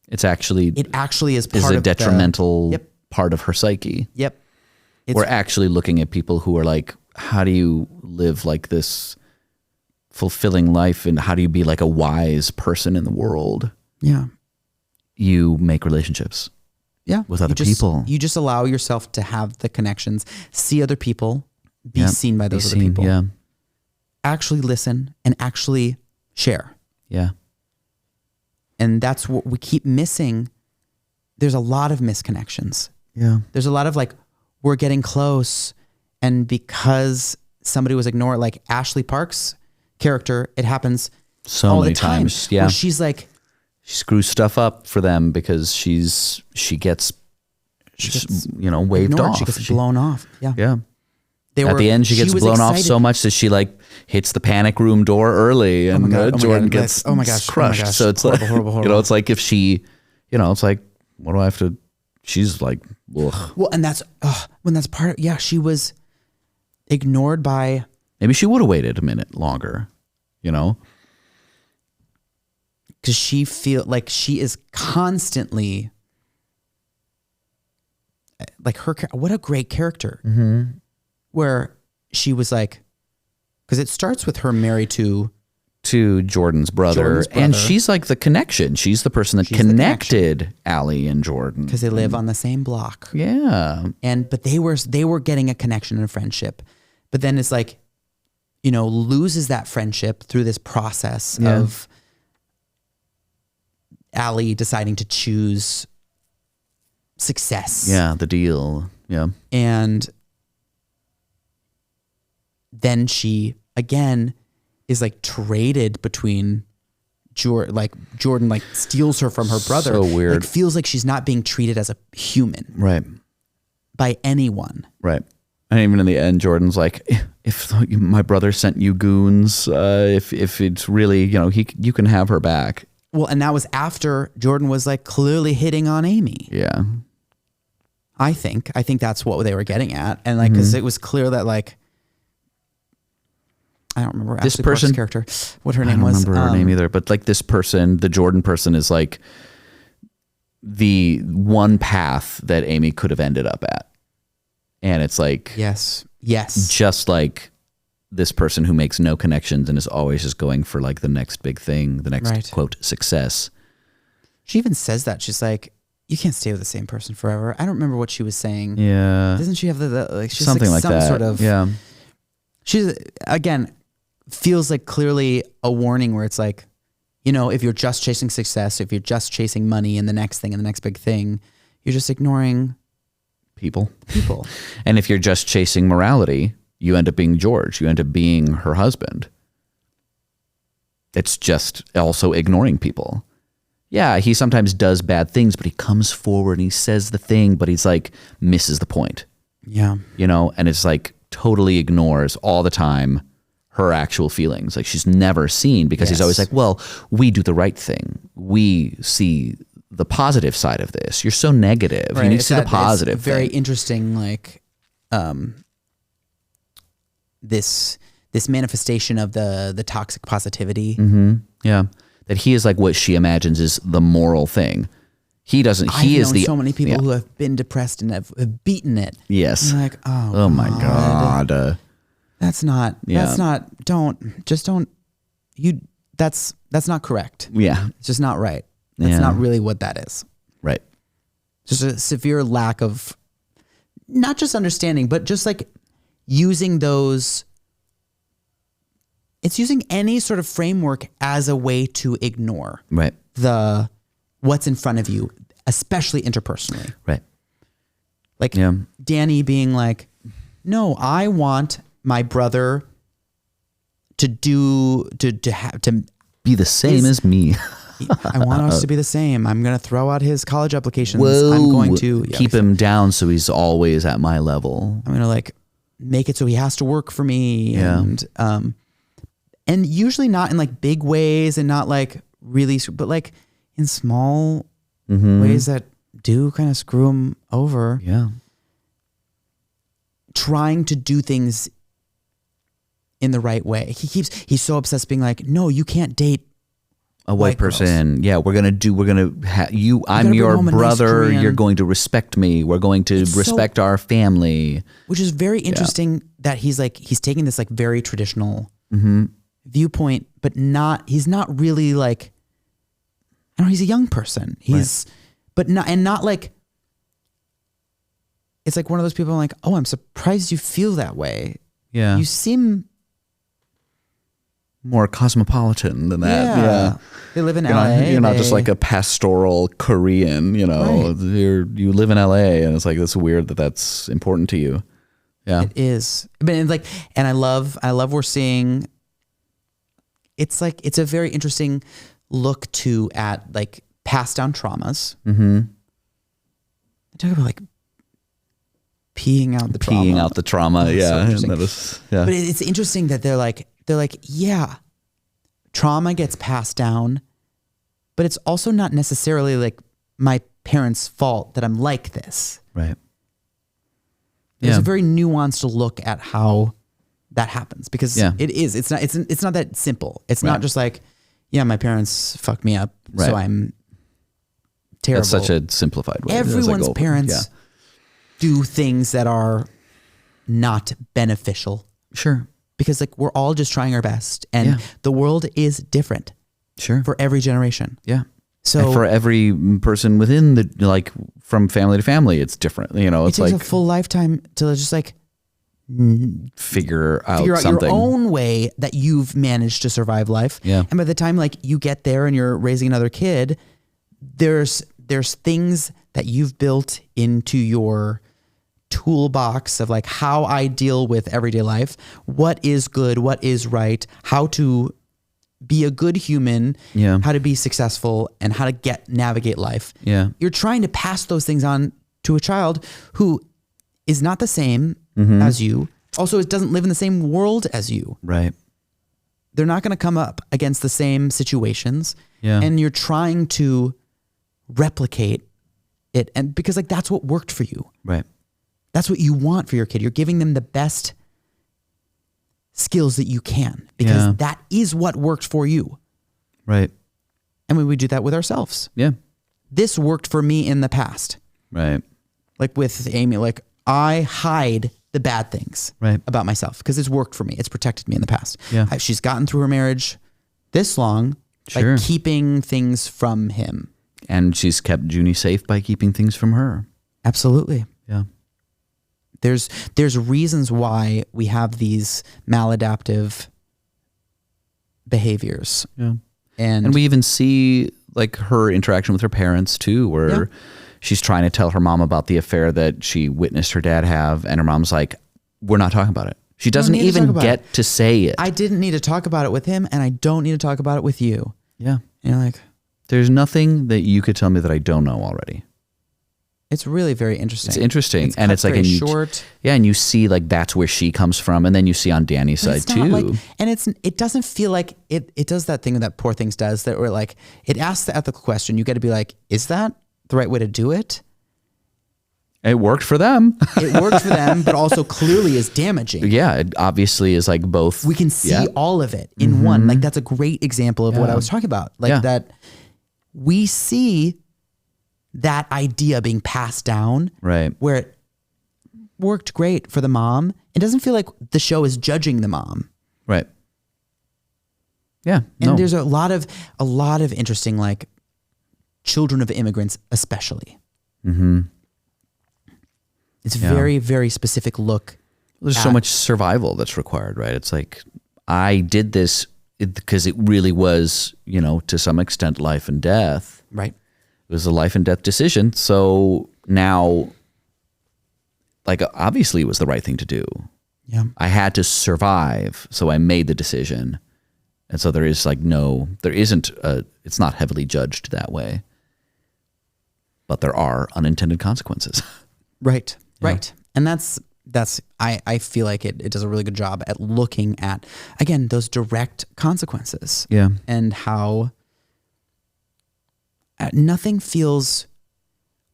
It actually is part a of detrimental part of her psyche. Yep. We're actually looking at people who are like, how do you live like this fulfilling life and how do you be like a wise person in the world? Yeah. You make relationships. Yeah. With other people. You just allow yourself to have the connections, see other people, be seen by those other people. Yeah. Actually listen and actually share. Yeah. And that's what we keep missing. There's a lot of misconnections. Yeah. There's a lot of like, we're getting close. And because somebody was ignored, like Ashley Park's character, it happens so all many the time, times. Yeah. Where she's like, she screws stuff up for them because she gets waved ignored. off. She gets blown off. Yeah. Yeah. At the end, she gets blown off so much that she like hits the panic room door early, and Jordan gets crushed. So it's horrible, horrible. It's like if she, it's like, what do I have to? She's like, ugh. Well, and that's when that's part of, she was ignored by. Maybe she would have waited a minute longer, because she feel like she is constantly like her. What a great character. Mm-hmm. Where she was like, because it starts with her married to Jordan's brother, and she's like the connection. She's the person that connected Allie and Jordan because they live on the same block. Yeah, but they were getting a connection and a friendship, but then it's like, loses that friendship through this process of Allie deciding to choose success. Yeah, the deal. Yeah, and then she again is like traded between Jordan like steals her from her brother. So weird. Like feels like she's not being treated as a human. Right. By anyone. Right. And even in the end, Jordan's like, if my brother sent you goons, if it's really, you can have her back. Well, and that was after Jordan was like clearly hitting on Amy. Yeah. I think that's what they were getting at. And like, cause it was clear that like, I don't remember this person's character, what her name was. I don't remember her name either, but like this person, the Jordan person is like the one path that Amy could have ended up at. And it's like, yes, just like this person who makes no connections and is always just going for like the next big thing, the next quote success. She even says that. She's like, you can't stay with the same person forever. I don't remember what she was saying. Yeah. Doesn't she have the like she's something like some that? Sort of, yeah. She's, again, feels like clearly a warning where it's like, you know, if you're just chasing success, if you're just chasing money and the next thing and the next big thing, you're just ignoring people. And if you're just chasing morality, you end up being George. You end up being her husband. It's just also ignoring people. Yeah, he sometimes does bad things, but he comes forward and he says the thing, but he's like misses the point. Yeah. You know, and it's like totally ignores all the time her actual feelings. Like she's never seen because he's always like, well, we do the right thing. We see the positive side of this. You're so negative. Right. You need to see the positive. It's very thing. interesting, like this manifestation of the toxic positivity. Mm-hmm. Yeah. That he is like what she imagines is the moral thing. He doesn't. He is so many people who have been depressed and have beaten it. Yes. And like, oh my God. That's not. Yeah. That's not. Don't. You. That's not correct. Yeah. It's just not right. That's not really what that is. Right. Just a severe lack of, not just understanding, but just like using those. It's using any sort of framework as a way to ignore what's in front of you, especially interpersonally. Right. Like Danny being like, no, I want my brother to be the same as me. I want us to be the same. I'm going to throw out his college applications. Whoa. I'm going to keep him down so he's always at my level. I'm going to like make it so he has to work for me. Yeah. And usually not in like big ways and not like really, but like in small ways that do kind of screw him over. Yeah. Trying to do things in the right way. He's so obsessed being like, no, you can't date a white person. Girls. Yeah. I'm your brother. You're going to respect me. We're going to respect our family. Which is very interesting that he's taking this like very traditional viewpoint, but he's not really like, I don't know, he's a young person. But not like, it's like one of those people I'm like, oh, I'm surprised you feel that way. Yeah. You seem more cosmopolitan than that. Yeah. They live in LA. You're not just like a pastoral Korean, you know, you live in LA and it's like, it's weird that that's important to you. Yeah. It is. But it's like, and I love we're seeing, it's like, it's a very interesting look at like passed down traumas. Mm-hmm. I talk about like peeing out the trauma. Yeah. So but it's interesting that they're like, yeah, trauma gets passed down, but it's also not necessarily like my parents' fault that I'm like this. Right. There's a very nuanced look at how that happens because it's not that simple. It's not just like, yeah, my parents fucked me up, so I'm terrible. That's such a simplified way. Everyone's parents do things that are not beneficial. Sure. Because like we're all just trying our best and the world is different. Sure. For every generation. Yeah. So and for every person within the, like from family to family, it's different. You know, it takes a full lifetime to just like figure out your something. own way that you've managed to survive life. Yeah. And by the time like you get there and you're raising another kid, there's things that you've built into your toolbox of like how I deal with everyday life, what is good, what is right, how to be a good human, how to be successful and how to navigate life. Yeah. You're trying to pass those things on to a child who is not the same as you. Also, it doesn't live in the same world as you. Right. They're not going to come up against the same situations. Yeah. And you're trying to replicate it. And because like that's what worked for you. Right. That's what you want for your kid. You're giving them the best skills that you can because that is what worked for you. Right. And we do that with ourselves. Yeah. This worked for me in the past. Right. Like with Amy, like I hide the bad things Right. about myself because it's worked for me. It's protected me in the past. Yeah. She's gotten through her marriage this long Sure. by keeping things from him. And she's kept Junie safe by keeping things from her. Absolutely. Yeah. There's reasons why we have these maladaptive behaviors. Yeah. And we even see like her interaction with her parents too, where she's trying to tell her mom about the affair that she witnessed her dad have. And her mom's like, we're not talking about it. She doesn't need to even talk about get to say it. I didn't need to talk about it with him, and I don't need to talk about it with you. Yeah. And you're like, There's nothing that you could tell me that I don't know already. it's really very interesting. It's interesting. It's and cut it's like, very and you, short. yeah. And you see like, that's where she comes from. And then you see on Danny's But side it's not too. like, and it doesn't feel like it does that thing that Poor Things does that where like it asks the ethical question. You got to be like, is that the right way to do it? It worked for them. It works for them, but also clearly is damaging. Yeah. It obviously is like both. We can see Yeah. all of it in one. Like that's a great example of what I was talking about. Like that we see that idea being passed down. Right. Where it worked great for the mom. It doesn't feel like the show is judging the mom. Right. Yeah. And there's a lot of interesting like children of immigrants, especially. Mm-hmm. It's very, very specific look. There's so much survival that's required, right? It's like, I did this because it really was, you know, to some extent, life and death. Right. It was a life and death decision. So now, like, obviously it was the right thing to do. Yeah. I had to survive. So I made the decision. And so there is like it's not heavily judged that way. But there are unintended consequences. Right. Yeah. Right. And that's I feel like it does a really good job at looking at, again, those direct consequences. Yeah. And how nothing feels,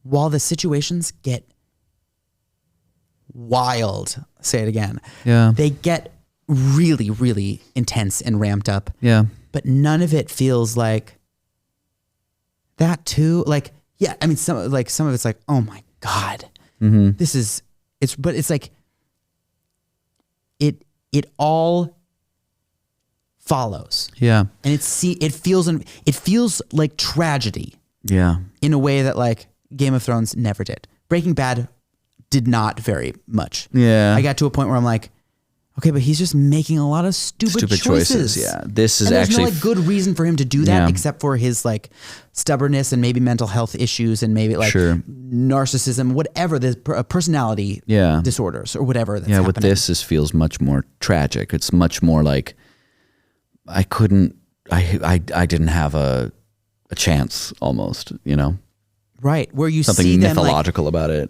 while the situations get wild, say it again. Yeah. They get really, really intense and ramped up. Yeah. But none of it feels like that too. Like, yeah, I mean, some of it's like, oh my God, this is, but it's like, it all follows. Yeah. And it feels like tragedy Yeah. in a way that like Game of Thrones never did. Breaking Bad did not very much. Yeah. I got to a point where I'm like, okay, but he's just making a lot of stupid choices. Yeah. This is and there's actually no like good reason for him to do that Yeah. except for his like stubbornness and maybe mental health issues and maybe like Sure. narcissism, whatever, the personality Yeah. disorders or whatever that's yeah, happening. with this feels much more tragic. It's much more like I didn't have a chance almost, you know? Right. Where you Something see them like, mythological about it.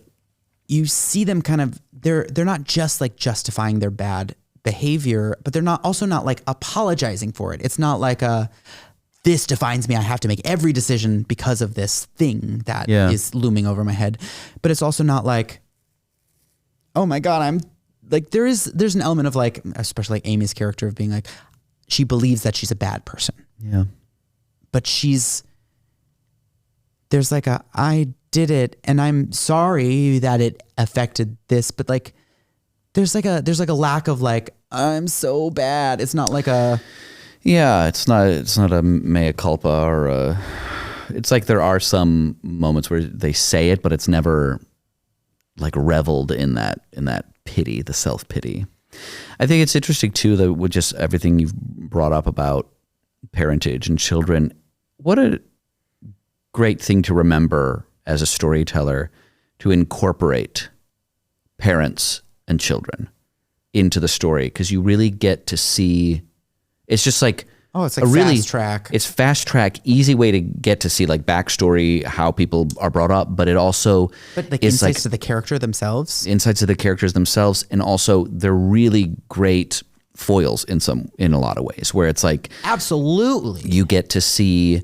you see them kind of, they're not just like justifying their bad behavior, but they're also not like apologizing for it. It's not like this defines me. I have to make every decision because of this thing that is looming over my head. But it's also not like, oh my God, I'm like, there's an element of like, especially like Amy's character of being like, she believes that she's a bad person. Yeah. But there's like I did it and I'm sorry that it affected this, but like there's like a lack of like, I'm so bad. It's not like it's not a mea culpa or it's like there are some moments where they say it, but it's never like reveled in that pity, the self-pity. I think it's interesting too that with just everything you've brought up about parentage and children, what a great thing to remember as a storyteller to incorporate parents and children into the story, because you really get to see, it's just like, it's like a really fast track. It's fast track, easy way to get to see like backstory, how people are brought up, but it also like is insights like to the character themselves. insights of the characters themselves, and also they're really great foils in a lot of ways, where it's like Absolutely. you get to see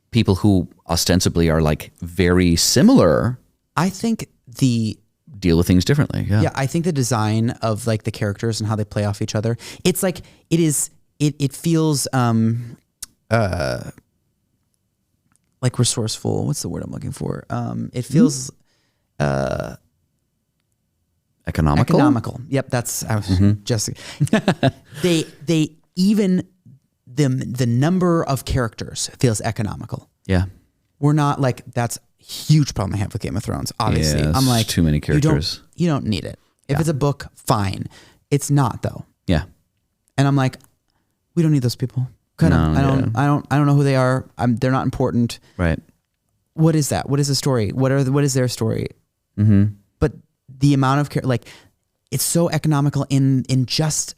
people who ostensibly are like very similar I think deal with things differently. Yeah, I think the design of like the characters and how they play off each other, it's like it feels like resourceful. What's the word I'm looking for? It feels Economical. Yep, that's I was just. They even the number of characters feels economical. Yeah. We're not like that's a huge problem I have with Game of Thrones. Obviously, Yeah, I'm like too many characters. You don't need it. If it's a book, fine. It's not though. Yeah. And I'm like, we don't need those people. I don't know who they are. They're not important. Right. What is that? What is the story? What is their story? Mm-hmm. But the amount of it's so economical in just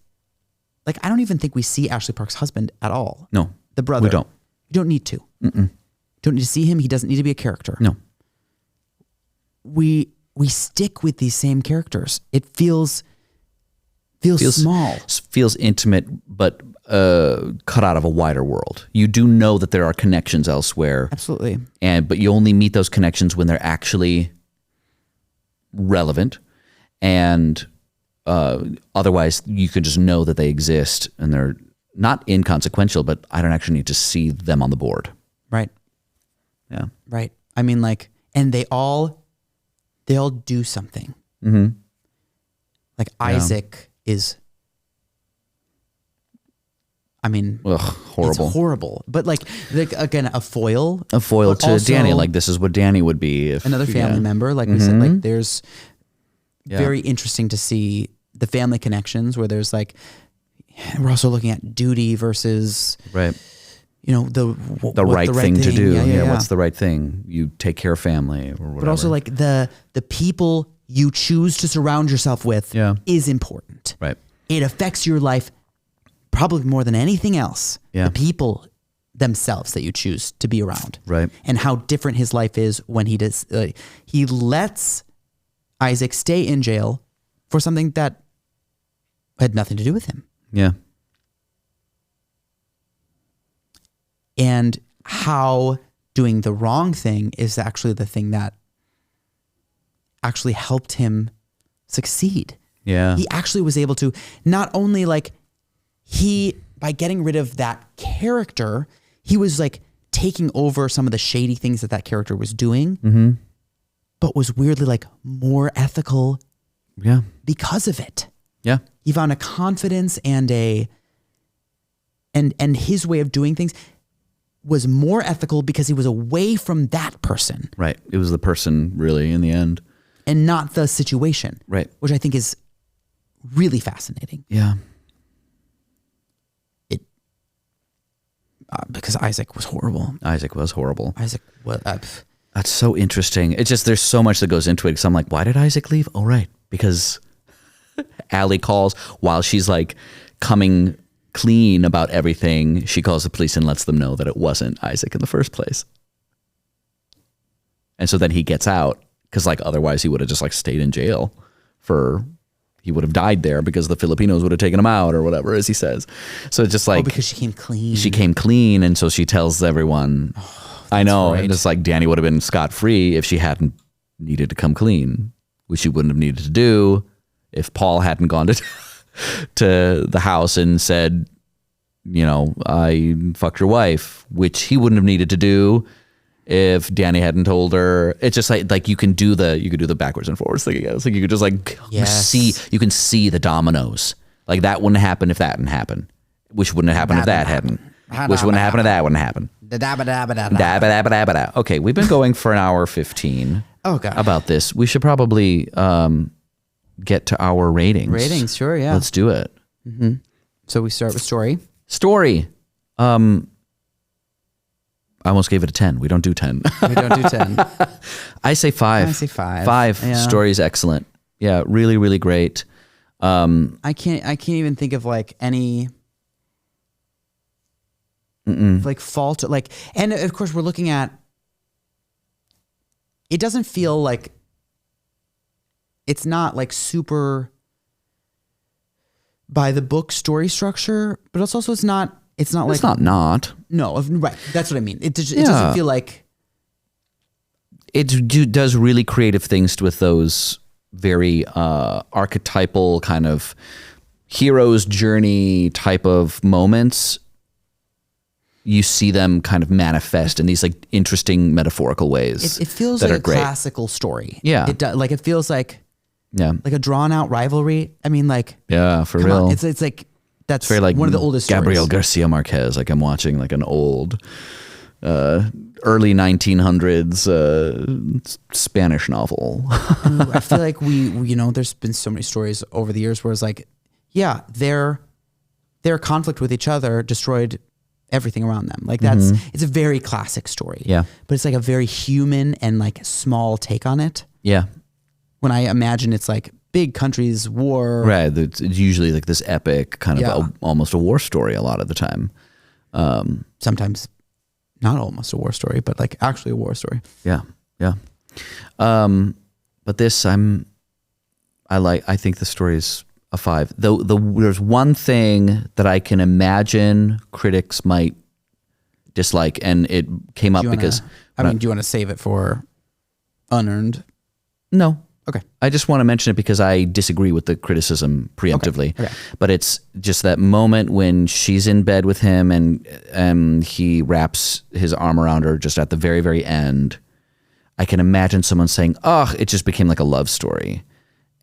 like I don't even think we see Ashley Park's husband at all. No, the brother. We don't. You don't need to. Don't need to see him. He doesn't need to be a character. No. We stick with these same characters. It feels small. Feels intimate, but cut out of a wider world. You do know that there are connections elsewhere. Absolutely. But you only meet those connections when they're actually relevant, and otherwise you can just know that they exist and they're not inconsequential, but I don't actually need to see them on the board. Right. Yeah. Right. I mean, and they all do something. Mm-hmm. Like Isaac is, I mean, horrible. It's horrible. But like again, a foil to Dany. Like this is what Dany would be if another family member. Like we said, like there's very interesting to see the family connections where there's like, we're also looking at duty versus right. The right thing to do. Yeah. What's the right thing? You take care of family or whatever. But also like the people you choose to surround yourself with is important. Right. It affects your life probably more than anything else. Yeah. The people themselves that you choose to be around. Right. And how different his life is when he does. He lets Isaac stay in jail for something that had nothing to do with him. Yeah. And how doing the wrong thing is actually the thing that actually helped him succeed. Yeah. He actually was able to not only by getting rid of that character, he was like taking over some of the shady things that character was doing, but was weirdly like more ethical because of it. Yeah. He found a confidence and his way of doing things was more ethical because he was away from that person. Right. It was the person really in the end. And not the situation. Right. Which I think is really fascinating. Yeah. Because Isaac was horrible. Isaac was. That's so interesting. It's just, there's so much that goes into it. Because I'm like, why did Isaac leave? Oh, right. Because Allie calls while she's like coming clean about everything. She calls the police and lets them know that it wasn't Isaac in the first place. And so then he gets out because like otherwise he would have just like stayed in jail he would have died there because the Filipinos would have taken him out or whatever, as he says. So it's just like, because she came clean. She came clean. And so she tells everyone, I know. Right. And it's like Dany would have been scot-free if she hadn't needed to come clean, which she wouldn't have needed to do if Paul hadn't gone to the house and said, I fucked your wife, which he wouldn't have needed to do if Dany hadn't told her. It's just like you can do the backwards and forwards thing again. It's like you could just like see the dominoes. Like that wouldn't happen if that hadn't happened, which wouldn't have happened if that hadn't, which wouldn't happen if that wouldn't happen. Okay, we've been going for an hour 15. Oh God. About this. We should probably get to our ratings. Ratings, sure, yeah. Let's do it. Mm-hmm. So we start with story. Story. I almost gave it a 10. We don't do 10. We don't do 10. I say 5. I say 5. 5. Yeah. Story is excellent. Yeah, really, really great. I can't even think of like any like fault. Like, and of course we're looking at. It doesn't feel like. It's not like super. By the book story structure, but it's also not. It's not like it's not. No, right. That's what I mean. It doesn't feel like it does really creative things with those very archetypal kind of hero's journey type of moments. You see them kind of manifest in these like interesting metaphorical ways. It feels that like are a great. classical story. Yeah, it feels like Yeah. Like a drawn out rivalry. I mean, like, Yeah, for come real. on. It's like, that's very like one of the oldest Gabriel stories. Garcia Marquez. Like I'm watching like an old early 1900s Spanish novel. I feel like we, you know, there's been so many stories over the years where it's like, yeah, their conflict with each other destroyed everything around them. Like that's, it's a very classic story. Yeah. But it's like a very human and like small take on it. Yeah. When I imagine it's like big countries, war. Right. It's usually like this epic kind of almost a war story a lot of the time. Sometimes not almost a war story, but like actually a war story. Yeah. Yeah. But this I think the story is a 5. There's one thing that I can imagine critics might dislike, and it came up because do you want to save it for unearned? No. Okay. I just want to mention it because I disagree with the criticism preemptively. Okay. But it's just that moment when she's in bed with him and he wraps his arm around her just at the very, very end. I can imagine someone saying, oh, it just became like a love story.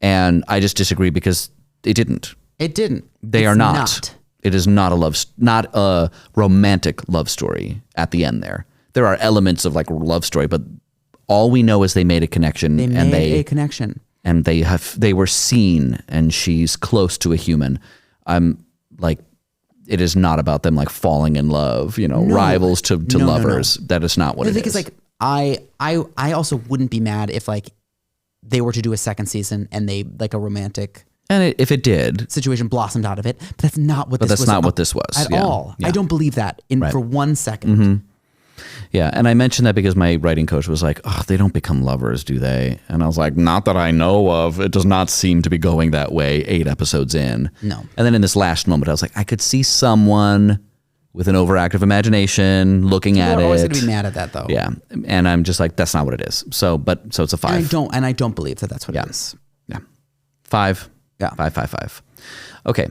And I just disagree because it didn't. It didn't. They are not. It is not not a romantic love story at the end there. There are elements of like love story, but all we know is they made a connection. And they were seen, and she's close to a human. I'm like, it is not about them like falling in love, rivals to lovers. No. That is not what it is. The thing is, like, I also wouldn't be mad if like they were to do a second season and they like a romantic. And if it did, situation blossomed out of it, but that's not what. This was at all. Yeah. I don't believe that for 1 second. Mm-hmm. Yeah, and I mentioned that because my writing coach was like, "Oh, they don't become lovers, do they?" And I was like, "Not that I know of. It does not seem to be going that way 8 episodes in." No. And then in this last moment, I was like, I could see someone with an overactive imagination looking at it. You're always going to be mad at that, though. Yeah, and I'm just like, that's not what it is. So it's a 5. And I don't believe that that's what it is. Yeah, 5. Yeah, 5. Okay.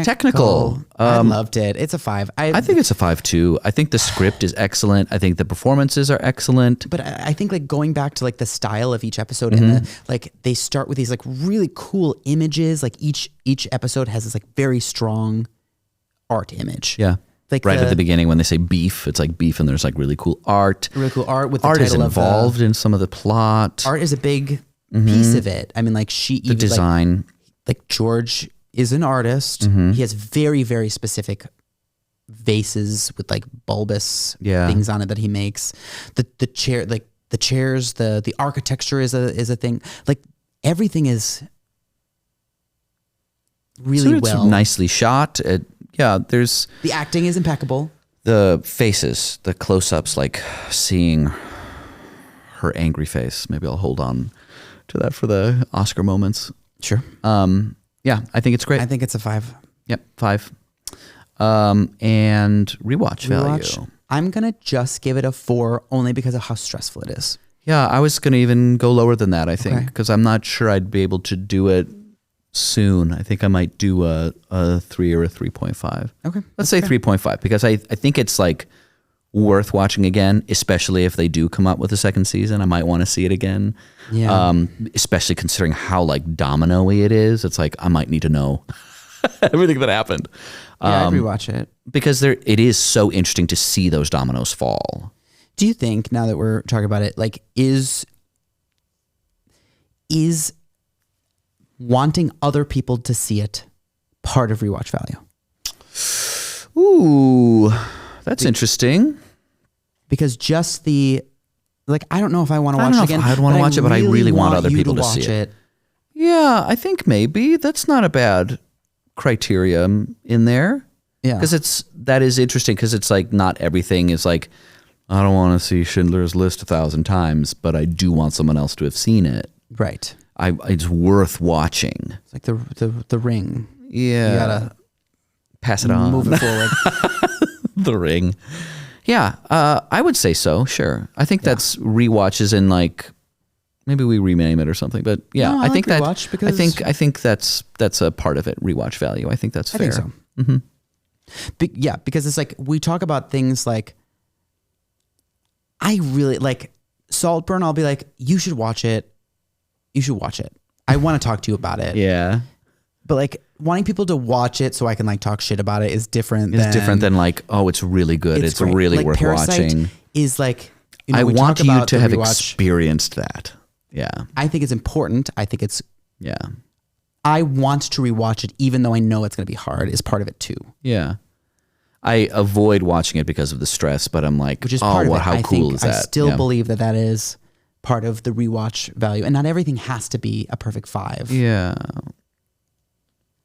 Technical. I loved it. It's a 5. I think it's a 5 too. I think the script is excellent. I think the performances are excellent. But I think like going back to like the style of each episode and like they start with these like really cool images. Like each episode has this like very strong art image. Yeah. Like right at the beginning when they say beef, it's like beef and there's like really cool art. Really cool art with the art title is involved in some of the plot. Art is a big piece of it. I mean, like the design. Like George is an artist. He has very, very specific vases with like bulbous things on it that he makes. The chairs, the architecture is a thing. Like everything is really it's nicely shot. There's the acting is impeccable. The faces, the close-ups, like seeing her angry face. Maybe I'll hold on to that for the Oscar moments. Sure. Yeah, I think it's great. I think it's a 5. Yep, 5. And rewatch value. I'm going to just give it a 4 only because of how stressful it is. Yeah, I was going to even go lower than that, I think, because I'm not sure I'd be able to do it soon. I think I might do a 3 or a 3.5. Okay. Let's say 3.5 because I think it's like worth watching again, especially if they do come up with a second season. I might want to see it again. Yeah. Especially considering how like domino-y it is. It's like I might need to know everything that happened. Yeah, I'd rewatch it. Because it is so interesting to see those dominoes fall. Do you think, now that we're talking about it, like is wanting other people to see it part of rewatch value? Ooh, that's interesting. Because just I don't know if I want to watch it again. I'd want to watch it, but I really want other people to see it. Yeah, I think maybe that's not a bad criterion in there. Yeah. Because that is interesting because it's like not everything is like, I don't want to see Schindler's List 1,000 times, but I do want someone else to have seen it. Right. It's worth watching. It's like the Ring. Yeah. You gotta pass it on. Move it forward. The Ring. Yeah, I would say so. Sure. I think that's rewatches and like maybe we rename it or something. But yeah, no, I think like that because I think that's a part of it. Rewatch value. I think that's fair. I think so. Mm-hmm. Yeah, because it's like we talk about things like I really like Saltburn. I'll be like, you should watch it. You should watch it. I want to talk to you about it. Yeah. But like wanting people to watch it so I can like talk shit about it is different. It's different than like, oh, it's really good. It's great. really like worth Parasite watching. Is like, I we want talk you about to the have rewatch. experienced that. Yeah. I think it's important. I think it's, Yeah. I want to rewatch it even though I know it's going to be hard is part of it too. Yeah. I avoid watching it because of the stress, but I'm like, Which is part of it. how cool is that? I still believe that is part of the rewatch value. And not everything has to be a perfect 5 Yeah.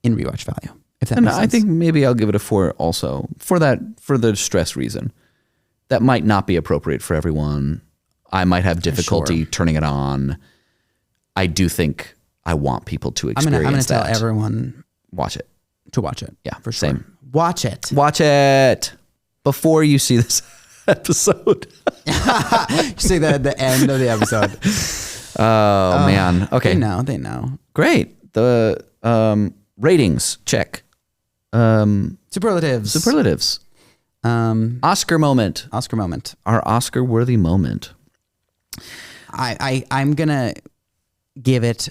in rewatch value. If that And makes sense. I think maybe I'll give it a 4 also for the stress reason. That might not be appropriate for everyone. I might have difficulty turning it on. I do think I want people to experience I'm gonna tell that. everyone Watch it. to watch it. Yeah, for sure. same. Watch it. Watch it before you see this episode. You say that at the end of the episode. Oh man. Okay. They know. Great. The ratings check. Superlatives. Oscar moment. Oscar moment. Our Oscar worthy moment. I'm gonna give it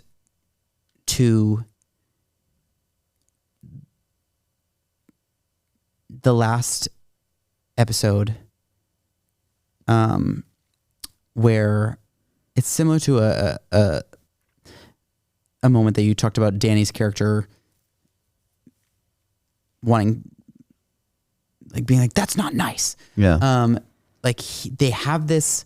to the last episode, where it's similar to a moment that you talked about Danny's character wanting, like being like, that's not nice. Yeah. Like they have this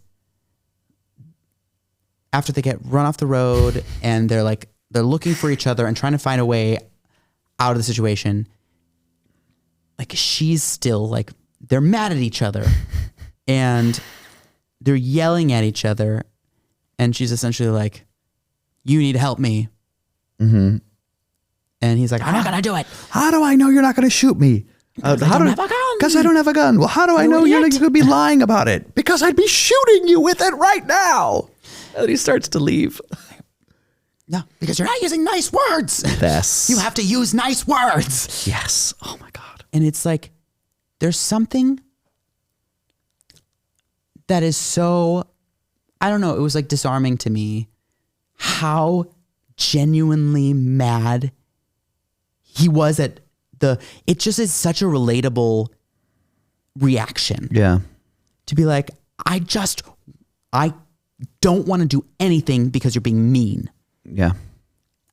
after they get run off the road and they're looking for each other and trying to find a way out of the situation. Like she's still like, they're mad at each other and they're yelling at each other. And she's essentially like, you need to help me. Mm-hmm. And he's like, I'm not going to do it. How do I know you're not going to shoot me? Because I don't have a gun. Because I don't have a gun. Well, how do I know you're going to be lying about it? Because I'd be shooting you with it right now. And he starts to leave. No, because you're not using nice words. Yes. You have to use nice words. Yes. Oh my God. And it's like, there's something that is so, I don't know, it was like disarming to me how genuinely mad he was at it just is such a relatable reaction. Yeah. To be like, I don't want to do anything because you're being mean. Yeah.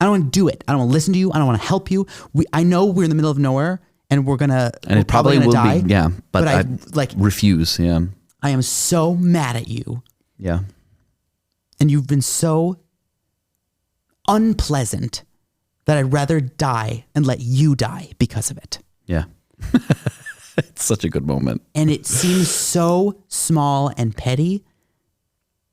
I don't want to do it. I don't want to listen to you. I don't want to help you. I know we're in the middle of nowhere and we're it probably will die, be, yeah. But I refuse. Yeah. I am so mad at you. Yeah. And you've been so unpleasant that I'd rather die and let you die because of it. Yeah. It's such a good moment. And it seems so small and petty,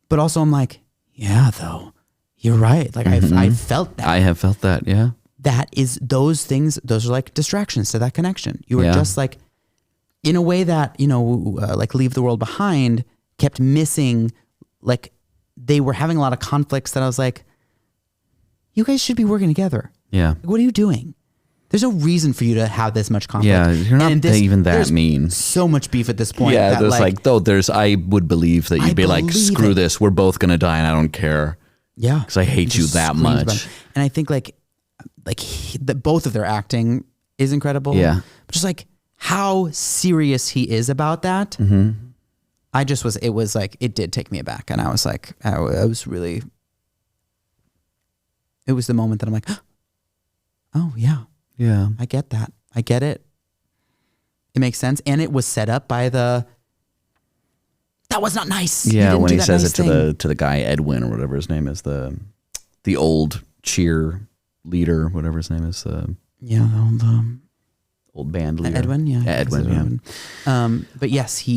but also I'm like, yeah, though, you're right. Like I felt that. I have felt that. Yeah. That is those things. Those are like distractions to that connection. You were just like, in a way that, like Leave the World Behind kept missing, like they were having a lot of conflicts that I was like, you guys should be working together. Yeah. Like, what are you doing? There's no reason for you to have this much conflict. Yeah, you're not even that mean. So much beef at this point. Yeah, that there's I would believe that you'd be like, screw this, we're both gonna die and I don't care. Yeah. Because I hate you that much. And I think both of their acting is incredible. Yeah. But just like how serious he is about that. Mm-hmm. It did take me aback. And I was like, it was the moment that I'm like, oh yeah. Yeah. I get that. I get it. It makes sense. And it was set up by that was not nice. Yeah, when he says it to the guy, Edwin, or whatever his name is, the old cheer leader, whatever his name is. Old band leader. Edwin, yeah. Edwin, yeah. But yes,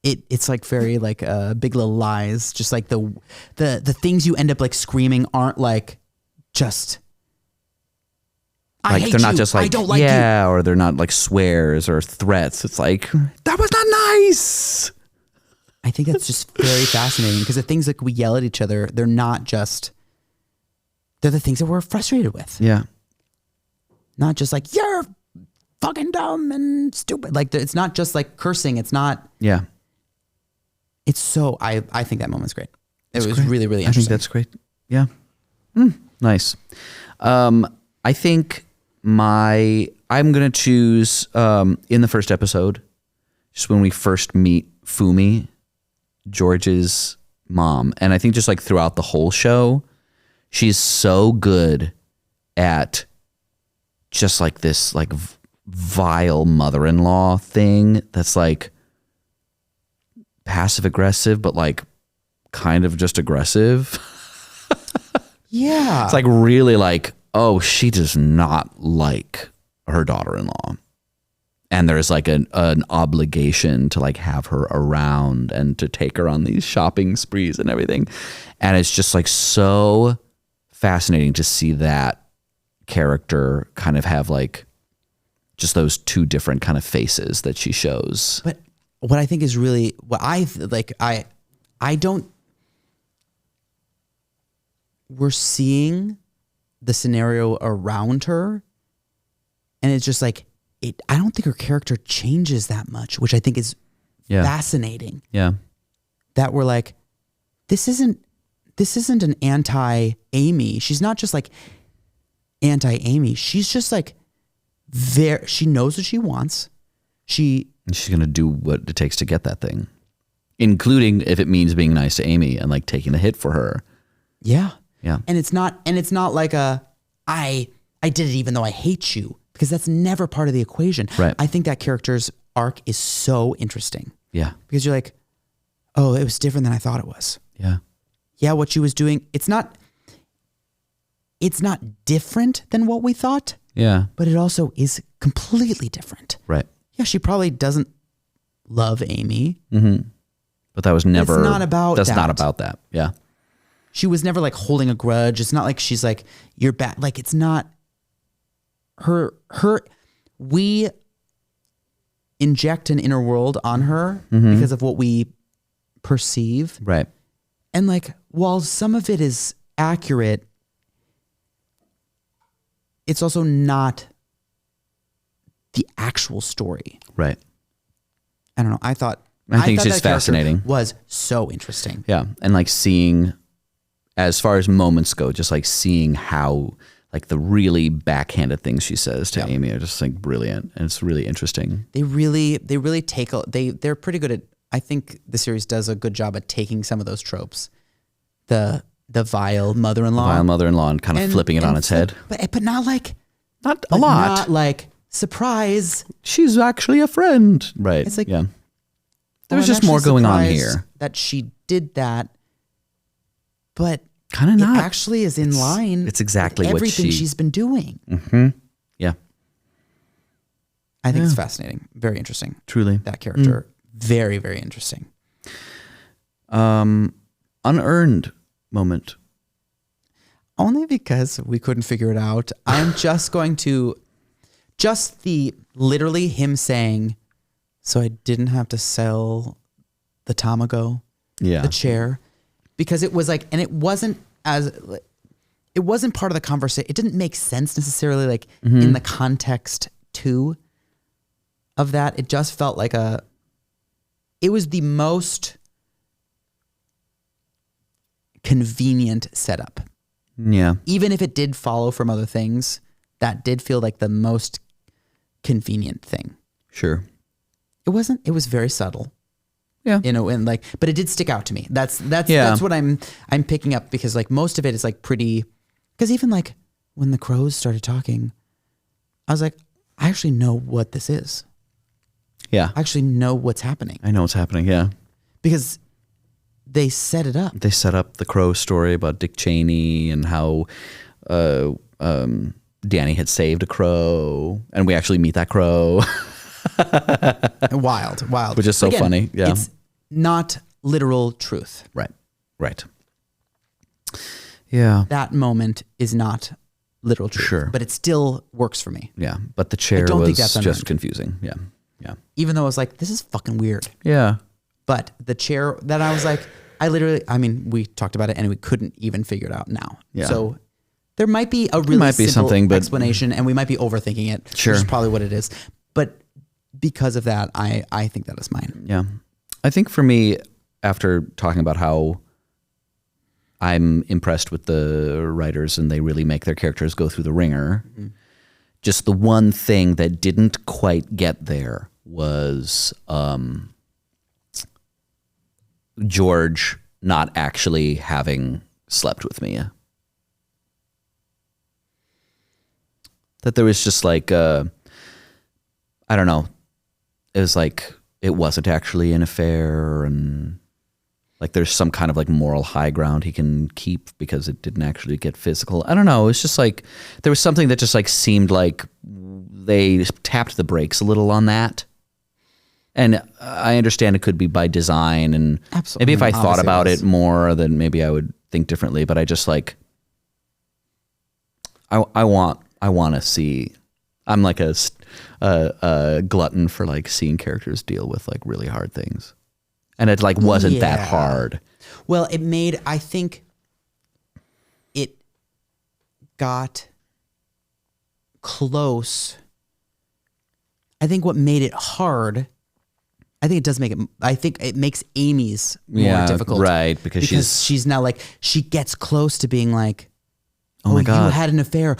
it's like very like Big Little Lies. Just like the things you end up like screaming aren't like just like they're not just like I don't like you. Or they're not like swears or threats. It's like that was not nice. I think that's just very fascinating because the things that we yell at each other, they're the things that we're frustrated with. Yeah. Not just like you're fucking dumb and stupid. Like it's not just like cursing. It's not. Yeah. It's so, I think that moment's great. It was really, really interesting. I think that's great. Yeah. Nice. I think I'm going to choose in the first episode, just when we first meet Fumi, George's mom. And I think just like throughout the whole show, she's so good at just like this like vile mother-in-law thing that's like passive aggressive, but like kind of just aggressive. Yeah. It's like really like, oh, she does not like her daughter-in-law. And there's like an obligation to like have her around and to take her on these shopping sprees and everything. And it's just like so fascinating to see that character kind of have like just those two different kind of faces that she shows. But what I think is really what we're seeing the scenario around her, and it's just like I don't think her character changes that much, which I think is fascinating. Yeah. That we're like, this isn't an anti-Amy. She's not just like anti-Amy. She's just like she knows what she wants. She's going to do what it takes to get that thing, including if it means being nice to Amy and like taking the hit for her. Yeah. Yeah. And it's not like I did it even though I hate you, because that's never part of the equation. Right. I think that character's arc is so interesting. Yeah. Because you're like, oh, it was different than I thought it was. Yeah. Yeah, what she was doing, it's not different than what we thought. Yeah. But it also is completely different. Right. Yeah, she probably doesn't love Amy. Mm-hmm. But that was never. It's not about that's that. not about that. Yeah. She was never like holding a grudge. It's not like she's like, you're bad. Like, it's not her. We inject an inner world on her because of what we perceive. Right. And like, while some of it is accurate, it's also not the actual story. Right. I don't know. I think it's just fascinating. Was so interesting. Yeah. And like seeing, as far as moments go, just like seeing how like the really backhanded things she says to Amy are just like brilliant. And it's really interesting. They really they're pretty good at, I think the series does a good job at taking some of those tropes. The vile mother-in-law. And kind of flipping it on its head. But not like, not a lot. Not like, surprise. She's actually a friend. Right. It's like, there's just more going on here. That she did that, but kind of not. It actually is in line. It's exactly with what everything she's been doing. Mm-hmm. Yeah. I think it's fascinating. Very interesting. Truly. That character. Very, very interesting. Unearned moment. Only because we couldn't figure it out. I'm just going to, literally him saying, so I didn't have to sell the Tamago, the chair, because it was like, and it wasn't part of the conversation. It didn't make sense necessarily like in the context too of that. It just felt like it was the most convenient setup. Yeah. Even if it did follow from other things, that did feel like the most convenient thing. Sure. It was very subtle. Yeah. But it did stick out to me. That's what I'm picking up, because like most of it is like pretty, because even like when the crows started talking, I was like, I actually know what this is. Yeah. I actually know what's happening. I know what's happening. Yeah. Because they set it up. They set up the crow story about Dick Cheney and how Danny had saved a crow, and we actually meet that crow. Wild. Which is so funny. Yeah. It's not literal truth. Right. Yeah. That moment is not literal truth. Sure. But it still works for me. Yeah. But the chair was just confusing. Yeah. Yeah. Even though I was like, this is fucking weird. Yeah. But the chair that I was like, we talked about it and we couldn't even figure it out now. Yeah. So there might be a really simple but explanation, and we might be overthinking it. Sure. Which is probably what it is. But because of that, I think that is mine. Yeah. I think for me, after talking about how I'm impressed with the writers, and they really make their characters go through the ringer. Mm-hmm. Just the one thing that didn't quite get there was George not actually having slept with Mia. That there was just like, I don't know, it was like, it wasn't actually an affair, and like there's some kind of like moral high ground he can keep because it didn't actually get physical. I don't know. It's just like, there was something that just like seemed like they tapped the brakes a little on that. And I understand it could be by design, and absolutely, maybe if I thought about it more, then maybe I would think differently. But I just like, I want to see. I'm like a glutton for like seeing characters deal with like really hard things, and it like wasn't that hard. Well, I think it got close. I think what made it hard, I think it does make it, I think it makes Amy's more difficult. Right, because she's now like, she gets close to being like, oh my God, you had an affair.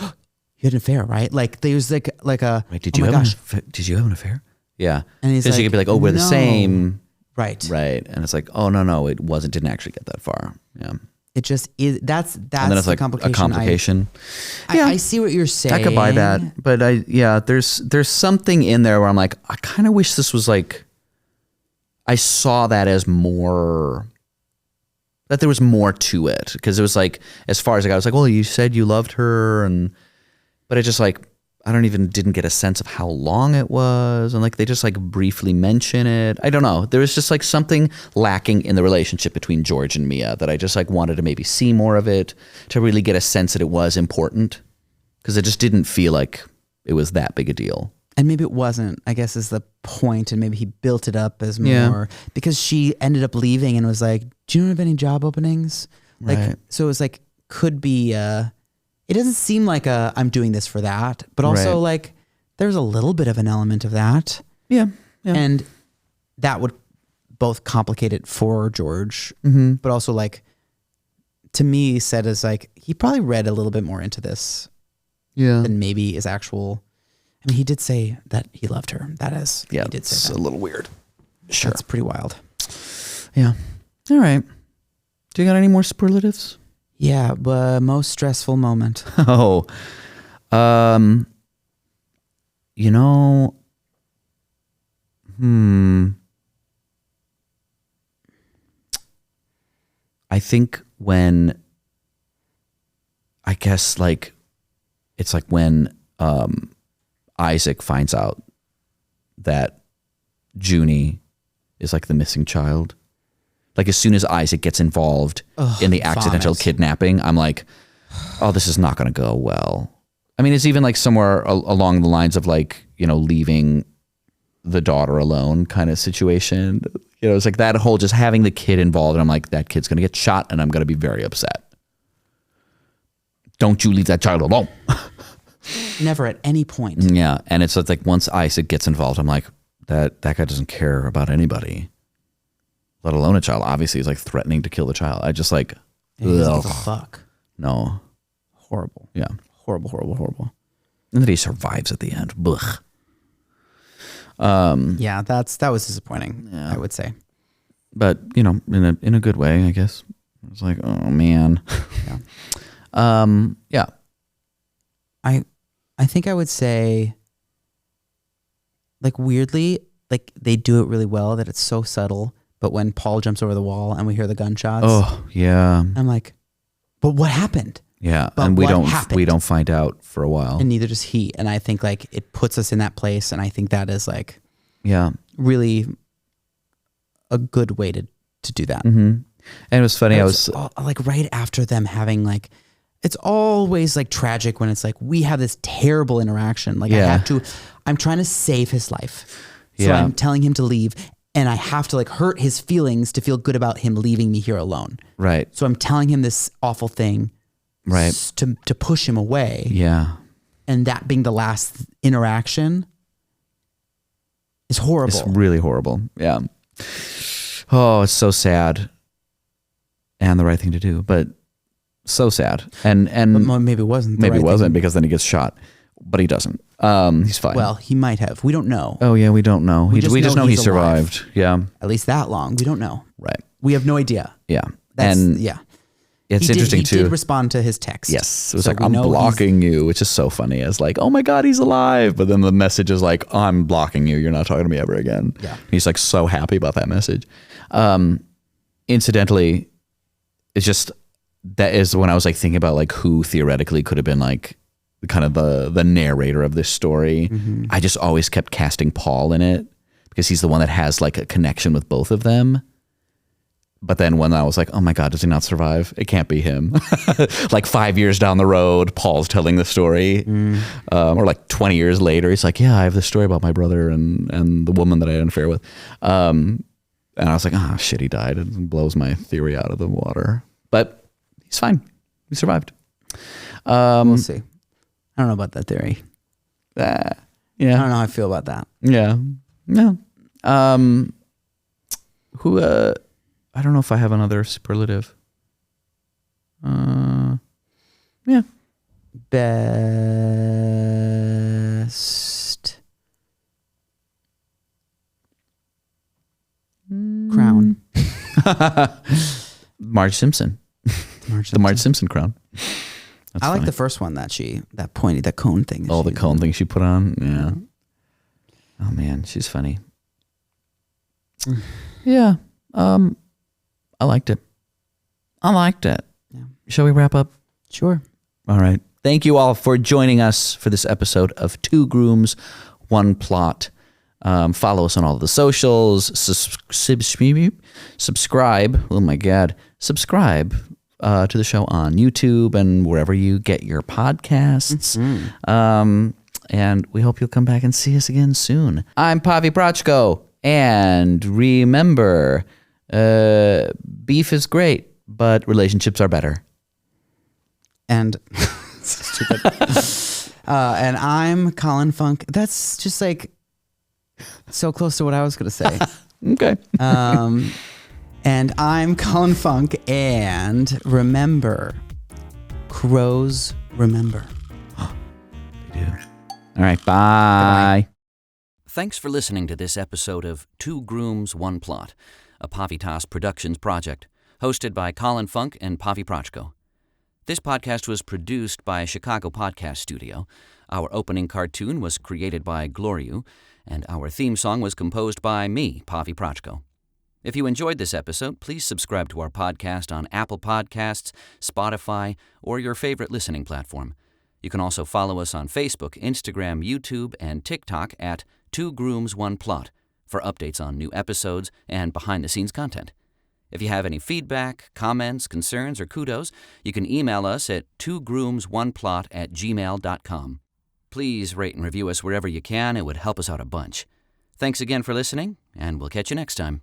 You had an affair, right? Like there's like a, wait, did you have an affair? Yeah. And he's like, you could be like, oh, we're the same. Right. Right. And it's like, oh, no, didn't actually get that far. Yeah. It just is, that's and then it's the like complication. a complication. I see what you're saying. I could buy that. But there's something in there where I'm like, I kind of wish this was like, I saw that as more, that there was more to it. Because it was like, as far as like, I was like, well, you said you loved her, but it just like, I didn't get a sense of how long it was. And like, they just like briefly mention it. I don't know. There was just like something lacking in the relationship between George and Mia that I just like wanted to maybe see more of it, to really get a sense that it was important. Because it just didn't feel like it was that big a deal. And maybe it wasn't, I guess, is the point. And maybe he built it up as more, because she ended up leaving and was like, do you know of any job openings? Like, right. So it was like, could be, it doesn't seem like I'm doing this for that, but also like there's a little bit of an element of that. Yeah. And that would both complicate it for George, but also like, to me, said as like, he probably read a little bit more into this than maybe is actual. I mean, he did say that he loved her. That is, he did say it's that. a little weird. Sure. That's pretty wild. Yeah. All right. Do you got any more superlatives? Yeah, but most stressful moment. Oh, you know, I think when, I guess like, it's like when Isaac finds out that Junie is like the missing child. Like as soon as Isaac gets involved in the accidental kidnapping, I'm like, oh, this is not going to go well. I mean, it's even like somewhere along the lines of like, you know, leaving the daughter alone kind of situation. You know, it's like that whole just having the kid involved. And I'm like, that kid's going to get shot and I'm going to be very upset. Don't you leave that child alone. Never at any point. Yeah. And it's like once Isaac gets involved, I'm like, that guy doesn't care about anybody, let alone a child. Obviously, he's like threatening to kill the child. I just like, he doesn't give a fuck. No. Horrible. Yeah. Horrible. And then he survives at the end. Blech. Yeah, that was disappointing, I would say. But, you know, in a good way, I guess. It's like, oh man. Yeah. I think I would say, like, weirdly, like they do it really well, that it's so subtle. But when Paul jumps over the wall and we hear the gunshots, oh yeah, I'm like, but what happened? Yeah, but and we don't find out for a while, and neither does he. And I think like it puts us in that place, and I think that is like, really a good way to do that. Mm-hmm. And it was funny. I was like right after them having like, it's always like tragic when it's like we have this terrible interaction. Like I'm trying to save his life, so I'm telling him to leave. And I have to like hurt his feelings to feel good about him leaving me here alone. Right. So I'm telling him this awful thing. Right. To push him away. Yeah. And that being the last interaction is horrible. It's really horrible. Yeah. Oh, it's so sad. And the right thing to do. But So sad. And But maybe it wasn't. maybe it wasn't because then he gets shot, but he doesn't. He's fine. Well, he might have. We don't know. Oh yeah, we don't know. We just know he he's alive. survived. Yeah. At least that long. We don't know. Right. We have no idea. Yeah. Yeah. It's He interesting did, he too. did respond to his text. Yes. It was So like, we I'm know blocking you, which is so funny. It's like, oh my God, he's alive. But then the message is like, I'm blocking you. You're not talking to me ever again. Yeah. He's like so happy about that message. Incidentally, it's just, that is when I was like thinking about like who theoretically could have been like kind of the narrator of this story. I just always kept casting Paul in it because he's the one that has like a connection with both of them. But then when I was like, oh my God, does he not survive? It can't be him. Like 5 years down the road, Paul's telling the story. Or like 20 years later, he's like, yeah, I have this story about my brother and the woman that I had an affair with. And I was like, oh shit, he died. It blows my theory out of the water. But he's fine. He survived. We'll see. I don't know about that theory. Yeah. I don't know how I feel about that. Yeah. No. I don't know if I have another superlative. Yeah. Best crown. Marge Simpson. The Marge Simpson crown. That's I like funny. the first one that cone thing. Oh, the cone thing she put on. Yeah. Oh man, she's funny. Yeah. I liked it. Yeah. Shall we wrap up? Sure. All right. Thank you all for joining us for this episode of Two Grooms, One Plot. Follow us on all of the socials. Subscribe. Oh my God. Subscribe to the show on YouTube and wherever you get your podcasts. And we hope you'll come back and see us again soon. I'm Pavi Proczko. And remember, beef is great, but relationships are better. And stupid. And I'm Colin Funk. That's just like so close to what I was going to say. Okay. And I'm Colin Funk. And remember, crows remember. They do. All right. Bye. Thanks for listening to this episode of Two Grooms, One Plot, a Pavitas Productions project, hosted by Colin Funk and Pavi Proczko. This podcast was produced by Chicago Podcast Studio. Our opening cartoon was created by Gloriu, and our theme song was composed by me, Pavi Proczko. If you enjoyed this episode, please subscribe to our podcast on Apple Podcasts, Spotify, or your favorite listening platform. You can also follow us on Facebook, Instagram, YouTube, and TikTok at Two Grooms, One Plot for updates on new episodes and behind-the-scenes content. If you have any feedback, comments, concerns, or kudos, you can email us at twogroomsoneplot@gmail.com. Please rate and review us wherever you can. It would help us out a bunch. Thanks again for listening, and we'll catch you next time.